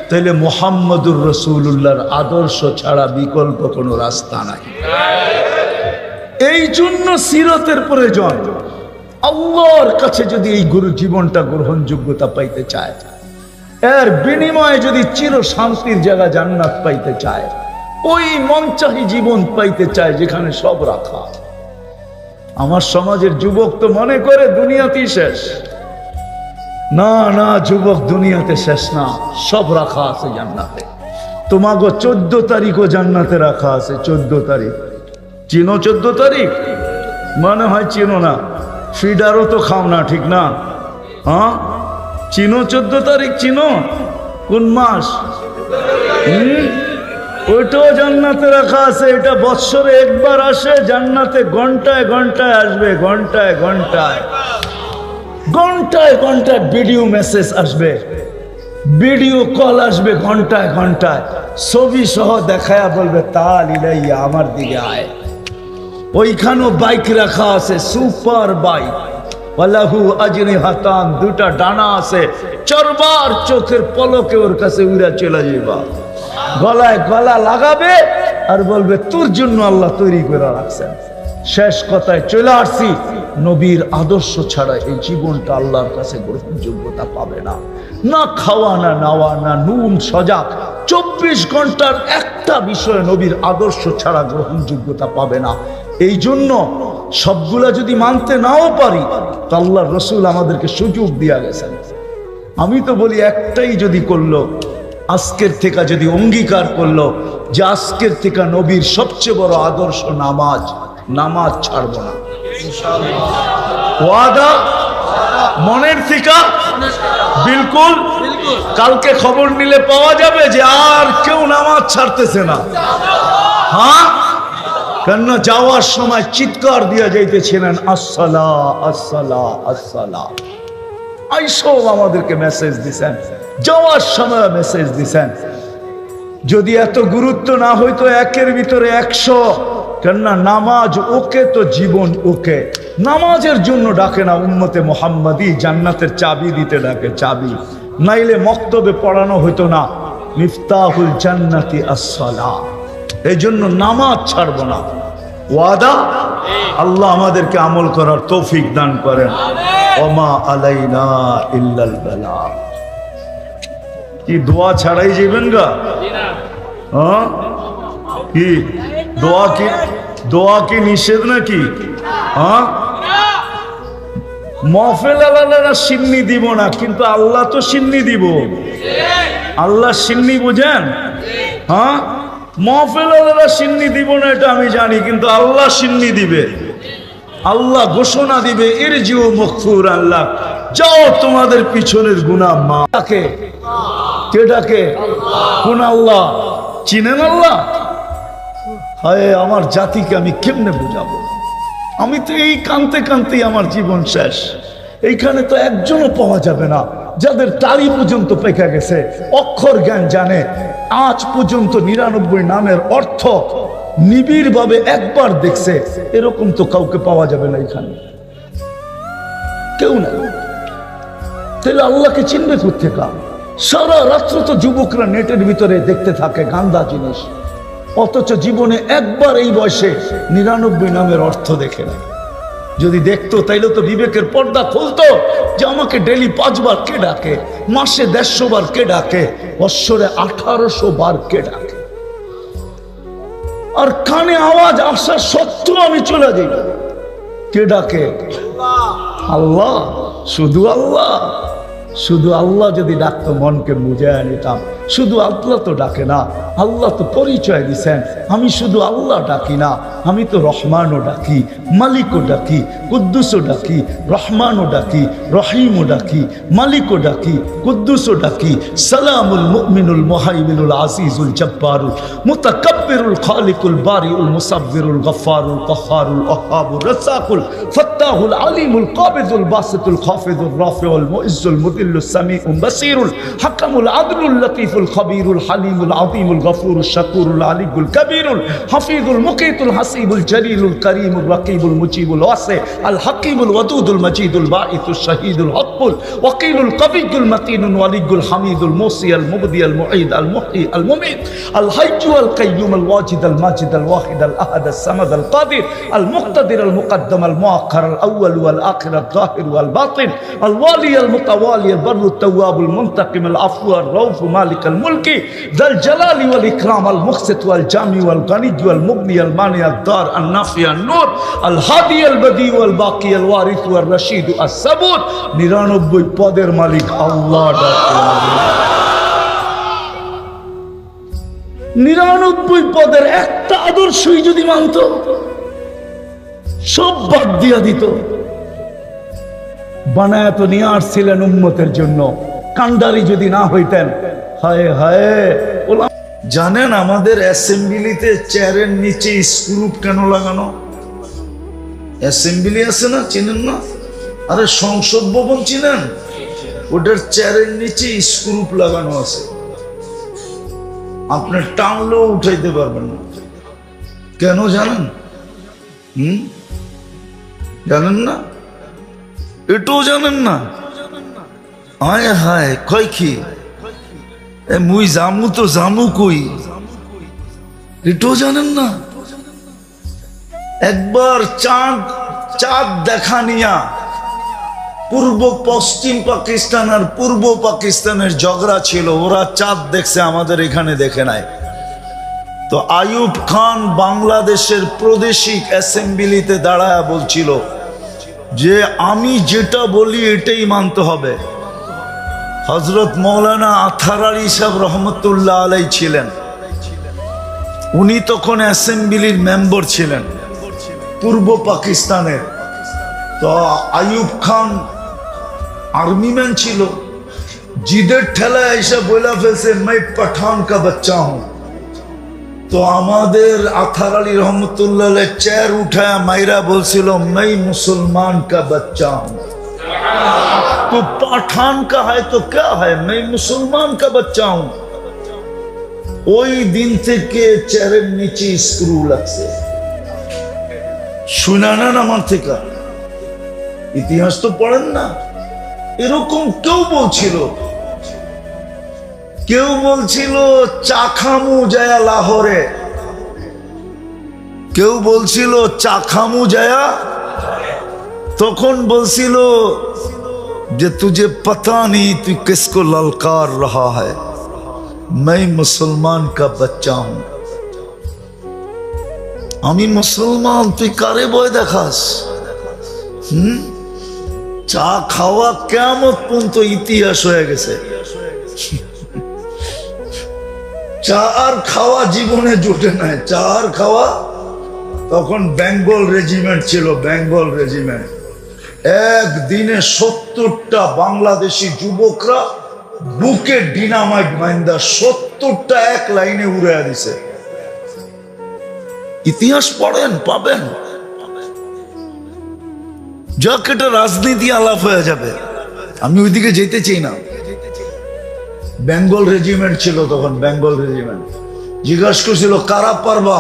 তাহলে মুহাম্মদুর রাসূলুল্লাহর আদর্শ ছাড়া বিকল্প কোনো রাস্তা নাই। এই জন্য সিরতের প্রয়োজন। আল্লাহর কাছে যদি এই গুরু জীবনটা গ্রহণযোগ্যতা পাইতে চায়, এর বিনিময়ে যদি চির শান্তির জায়গা জান্নাত পাইতে চায়, ওই মনচাহি জীবন পাইতে চায় যেখানে সব রাখা। আমার সমাজের যুবক তো মনে করে দুনিয়াতেই শেষ। না না যুবক, দুনিয়াতে শেষ না, সব রাখা আছে জান্নাতে। তোমাগো 14 তারিখও জান্নাতে রাখা আছে। 14 তারিখ চিনো? 14 তারিখ মনে হয় চিনো না, ফিডারও তো খাও না, ঠিক না? হ্যাঁ চিনো 14 তারিখ? চিনো কোন মাস? ওইটাও জান্নাতে রাখা আছে। এটা বৎসরে একবার আসে, জান্নাতে ঘন্টায় ঘন্টায় আসবে, ঘন্টায় ঘন্টায় ঘন্টায় ঘন্টায় ভিডিও মেসেজ আসবে, ভিডিও কল আসবে, ঘন্টায় ঘন্টায় ছবি সহ দেখায়া বলবে তাল ইলাইয়া, আমার দিকে আয়। ওইখানেও বাইক রাখা আছে, সুপার বাইক, ওয়ালাহু আজনিহাতান, দুটা ডানা আছে, চরবার চোখের পলকে ওর কাছে উড়া চলে যাবা, গলায় গলা লাগাবে আর বলবে তোর জন্য আল্লাহ তৈরি করে রাখছেন। শেষ কথায় চলে আসছি, নবীর আদর্শ ছাড়া এই জীবনটা আল্লাহর কাছে গ্রহণযোগ্যতা পাবে না। না খাওয়া, না নাওয়া, না নুন সজাগ, 24 ঘন্টার একটা বিষয় নবীর আদর্শ ছাড়া গ্রহণযোগ্যতা পাবে না। এই জন্য সবগুলা যদি মানতে নাও পারি, তো আল্লাহর রসুল আমাদেরকে সুযোগ দিয়া গেছেন। আমি তো বলি একটাই যদি করলো, আজকের থেকে যদি অঙ্গীকার করলো যে আজকের থেকে নবীর সবচেয়ে বড় আদর্শ নামাজ, নামাজ ছাড়বো না। ওয়াদা মনের থেকে বিলকুল। কালকে খবর নিলে পাওয়া যাবে যে আর কেউ নামাজ ছাড়তেছে না। হ্যাঁ, কেননা যাওয়ার সময় চিৎকার দিয়া যাইতেছিলেন আসসালা আসসালা আসসালা। আইসব আমাদেরকে মেসেজ দিছেন, যাওয়ার সময় মেসেজ দিছেন। যদি এত গুরুত্ব না হইতো একের ভিতরে 100, কেননা নামাজ ওকে তো জীবন ওকে। নামাজের জন্য ডাকে না উম্মতে মুহাম্মাদি, জান্নাতের চাবি দিতে ডাকে, চাবি। নাইলে মক্তবে পড়ানো হইতো না মিফতাহুল জান্নাতি আসসালাহ। এই জন্য নামাজ ছাড়বো না। ওয়াদা? আল্লাহ আমাদেরকে আমল করার তৌফিক দান করেন। ওমা আলাইনা ইল্লাল বালাগ। কি দোয়া ছাড়াই যাবেন গা? হ্যাঁ, কি দোয়া? কি দোয়া কি নিষেধ নাকি? হ্যাঁ, মহফিল আলাদারা সিন্নি দিব না, কিন্তু আল্লাহ তো সিন্নি দিব। আল্লাহ সিন্নি বুঝেন? হ্যাঁ, মহফিল আলাদা সিন্নি দিব না এটা আমি জানি, কিন্তু আল্লাহ সিন্নি দিবে। আল্লাহ ঘোষণা দিবে ইরজিউ মাগফুর, আল্লাহ যাও তোমাদের পিছনের গুনাহ মাফ। ডাকে কে? ডাকে কোন আল্লাহ? চিনেন আল্লাহ? হায় আমার জাতিকে আমি কেমনে বুঝাবো? আমি তো এই কানতে কানতেই আমার জীবন শেষ। এইখানে তো একজনও পাওয়া যাবে না যাদের টালি পর্যন্ত পেকে গেছে, অক্ষর জ্ঞান জানে, আজ পর্যন্ত 99 নামের অর্থ নিবিড় ভাবে একবার দেখছে। এরকম তো কাউকে পাওয়া যাবে না এখানে, কেউ নাই। তাহলে আল্লাহকে চিনবে কোত্থেকে? সারা রাত্র তো যুবকরা নেটের ভিতরে দেখতে থাকে গান্দা জিনিস, অথচ জীবনে একবার এই বয়সে 99 নামের অর্থ দেখে না। যদি দেখতো তাইলে তো বিবেকের পর্দা খুলতো যে আমাকে ডেলি 5 বার কে ডাকে, মাসে 150 বার কে ডাকে, বৎসরে 1800 বার কে ডাকে। আর কানে আওয়াজ আসা সত্ত্বেও আমি চলে যাই। কে ডাকে? আল্লাহ। শুধু আল্লাহ, শুধু আল্লাহ যদি ডাকতো মনকে বুঝায় নিতাম। শুধু আল্লাহ তো ডাকে না, আল্লাহ তো পরিচয় দিছেন আমি শুধু আল্লাহ ডাকি না, আমি তো রহমানও ডাকি, মালিকও ডাকি, কুদ্দুসও ডাকি, রহমানও ডাকি, রহিমও ডাকি, মালিকও ডাকি, কুদ্দুসও ডাকি। সালামুল মুমিনুল মুহাইমিনুল আজিজুল জব্বারুল মুতাকাব্বিরুল খালিকুল বারিউল মুসাব্বিরুল গফফারুল কহ্হারুল ওয়াহ্হাবুর রাজ্জাকুল ফাত্তাহুল আলিমুল কাবিদুল বাসিতুল খাফিদুর রাফিউল মুইজ্জুল মুদিল্লুস সামিউল বাসিরুল হাকামুল আদলুল লতীফুল খবীরুল হালিমুল আযীমুল গফুরুশ শাকুরুল আলিয়ুল কবীরুল হাফিজুল মুকীতুল হাসিবুল জলিলুল করিমুল রকিবুল মুজিবুল ওয়াসি আল হাকিমুল ওয়াদুদুল মজিদুল বাঈসুশ শহীদুল হকুল ওয়াকিলুল কবিয়ুল মতিনুল ওয়ালিয়ুল হামিদুল মুসি আল মুবদি আল মুঈদ আল মুহয়ি আল মুমীত আল হাইয়্যু আল কাইয়্যুম আল ওয়াজিদ আল মাজিদ আল ওয়াহিদ আল আহাদ আল সামাদ আল কাদির আল মুকতাদির আল মুকদ্দম আল মুআক্খার আল আউয়াল ওয়াল আখির আল যাহির ওয়াল বাতিন আল ওয়ালি আল মুতাওয়ালি আল বাররু التواب المنتقم العفو الرؤوف مالك الملك ذا الجلال والإكرام المقسط والجامع والغني والمغني المانع الدار النافع النور الهادي البديع والباقي الوارث والرشيد الصبور 99 পদের মালিক আল্লাহ ডাকে 99 পদের একটা আদর্শই যদি মানত সব বাদ দিয়া দিত। বানায় তো নিয়ে আসছিলেন উম্মতের জন্য, কান্ডারি যদি না হইতেন। হায় হায়, জানেন আমাদের অ্যাসেম্বলিতে চেয়ারের নিচে স্ক্রু কেন লাগানো? অ্যাসেম্বলি আছে না, চিনেন না? আরে সংসদ ভবন চিনেন? ওটার চেয়ারের নিচে স্ক্রু লাগানো আছে, আপনি টানলেও উঠাইতে পারবেন না। কেন জানেন? জানেন না? এটাও জানেন না? হায় হায়, কয় কি মুই জামু তো জামু কই, এটাও জানেন না? একবার চাঁদ দেখা নিয়া পূর্ব পশ্চিম পাকিস্তান আর পূর্ব পাকিস্তানের ঝগড়া ছিল, ওরা চাঁদ দেখছে, আমাদের এখানে দেখে নাই। তো আইয়ুব খান বাংলাদেশের প্রাদেশিক অ্যাসেম্বলিতে দাঁড়ায় বলছিল যে আমি যেটা বলি এটাই মানতে হবে। হযরত মৌলানা আথার আলী সাহেব রহমতুল্লাহ আলাই ছিলেন, উনি তখন অ্যাসেম্বলির মেম্বার ছিলেন পূর্ব পাকিস্তানের। তো আইয়ুব খান আর্মি ম্যান ছিল, জিদের ঠেলায় এসে বলে ফেলছে मैं पठान का बच्चा हूं। তো আমাদের আথার আলী রহমতুল্লাহ চেয়ার উঠায় মাইরা বলছিল मैं मुसलमान का बच्चा हूं। तो पठान का है तो क्या है, मैं मुसलमान का बच्चा हूं। ওই দিন থেকে চেয়ারের নিচে স্ক্রু লাগছে। শুনানেন আমার থেকে, ইতিহাস তো পড়েন না? এরকম কেউ বলছিল চা খামু যায়া লাহোরে, কেউ বলছিল চা খামু যায়া, তখন বলছিল যে তুঝে পতা নেই তুই কিসকো ললকার রহা হ্যায়, मैं মুসলমান কা বাচ্চা হুঁ। আমি মুসলমান, তুই কারে বই দেখাস? চা খাওয়া কিয়ামত পর্যন্ত ইতিহাস হয়ে গেছে। চা আর খাওয়া জীবনে জুটে নাই, চা আর খাওয়া। তখন বেঙ্গল রেজিমেন্ট ছিল, বেঙ্গল রেজিমেন্ট। একদিনে 70টা বাংলাদেশি যুবকরা বুকে ডিনামাইট মাইন্দা 70টা এক লাইনে উড়ে দিছে। ইতিহাস পড়েন, পাবেন। যাক, এটা রাজনীতি আলাপ হয়ে যাবে, আমি ওইদিকে যেতে চাই না। বেঙ্গল রেজিমেন্ট ছিল তখন, বেঙ্গল রেজিমেন্ট। জিজ্ঞাসা করছিল কারা পারবা,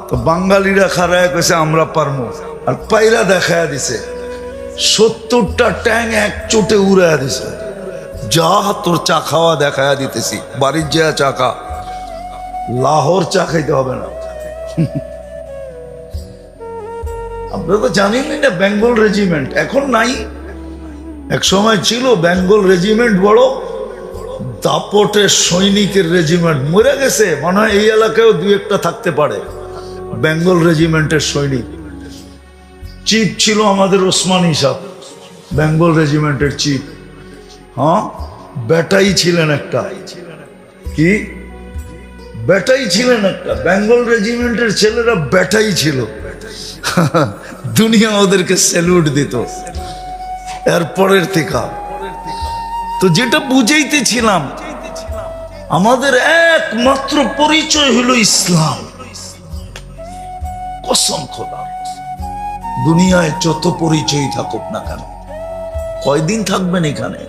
তো বাঙালিরা খারায় কইছে আমরা পারবো, আর পাইরা দেখায়া দিছে। 70টা ট্যাং এক চোটে উড়াইয়া দিছে। যা তোর চা খাওয়া দেখায়া দিতেছি, বাড়ির যা চা খা, লাহোর চা খাইতে হবে না। আপনারা তো জানেনই না বেঙ্গল রেজিমেন্ট এখন নাই, এক সময় ছিল বেঙ্গল রেজিমেন্ট, বড় দাপটের সৈনিকের রেজিমেন্ট। মরে গেছে, মনে হয় এই এলাকায়ও 2-1টা থাকতে পারে বেঙ্গল রেজিমেন্টের সৈনিক। চিফ ছিল আমাদের ওসমানী সাহেব, বেঙ্গল রেজিমেন্টের চিফ। হ্যাঁ, বেটাই ছিলেন একটা, কি বেটাই ছিলেন, একটা বেঙ্গল রেজিমেন্টের ছেলেরা বেটাই ছিল। দুনিয়া ওদেরকে স্যালুট দিত। এরপরের থেকে তো যেটা বুঝাইতেছিলাম, আমাদের একমাত্র পরিচয় হলো ইসলাম। কসম খোদা, দুনিয়ায় যত পরিচয় থাকুক না কেন, কয়দিন থাকবেন এখানে?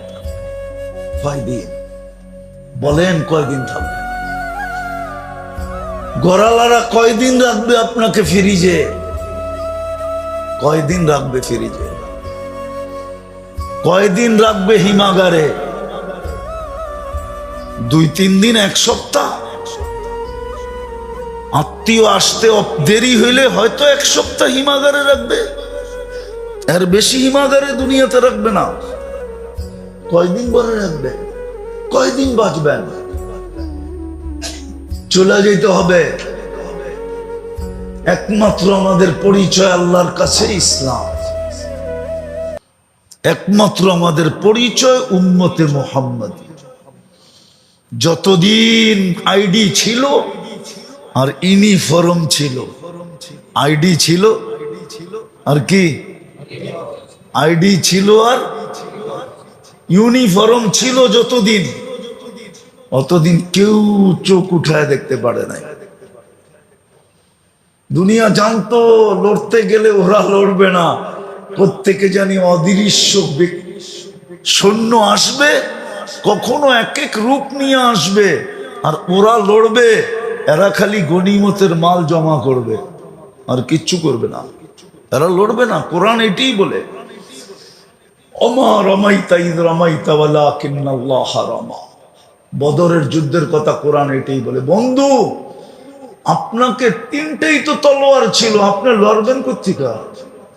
কয়দিন বলেন, কয়দিন থাকবেন? গড়ালারা কয়দিন রাখবে আপনাকে ফ্রিজে? কয়দিন রাখবে ফ্রিজে? কয়দিন রাখবে হিমাগারে? 2-3 দিন, 1 সপ্তাহ? আত্মীয় আসতে দেরি হইলে হয়তো 1 সপ্তাহ হিমাগারে রাখবে, এর বেশি হিমাগারে দুনিয়াতে রাখবে না। কয়দিন বলে রাখবে? কয়দিন বাঁচবেন? চলে যেতে হবে। একমাত্র আমাদের পরিচয় আল্লাহর কাছে ইসলাম। একমাত্র আমাদের পরিচয় উম্মতে মুহাম্মদ। যতদিন আইডি ছিল আর ইউনিফর্ম ছিল, আইডি ছিল আর কি, আইডি ছিল আর ইউনিফর্ম ছিল, যতদিন অতদিন কেউ চোখ উঠায় দেখতে পারে নাই। দুনিয়া জানতো লড়তে গেলে ওরা লড়বে না, প্রত্যেকে জানি অদৃশ্য সৈন্য আসবে, কখনো এক এক রূপ নিয়ে আসবে, আর ওরা লড়বে। এরা খালি গনিমতের মাল জমা করবে, আর কিচ্ছু করবে না। এরা লড়বে না। কোরআন এটাই বলে, ওমা রমাইতা ইয রমাইতা ওয়ালাকিন্নাল্লাহ রামা। বদরের যুদ্ধের কথা কোরআন এটাই বলে। বন্ধু, আপনাকে 3টেই তো তলোয়ার ছিল, আপনি লড়বেন কোত্থেকে?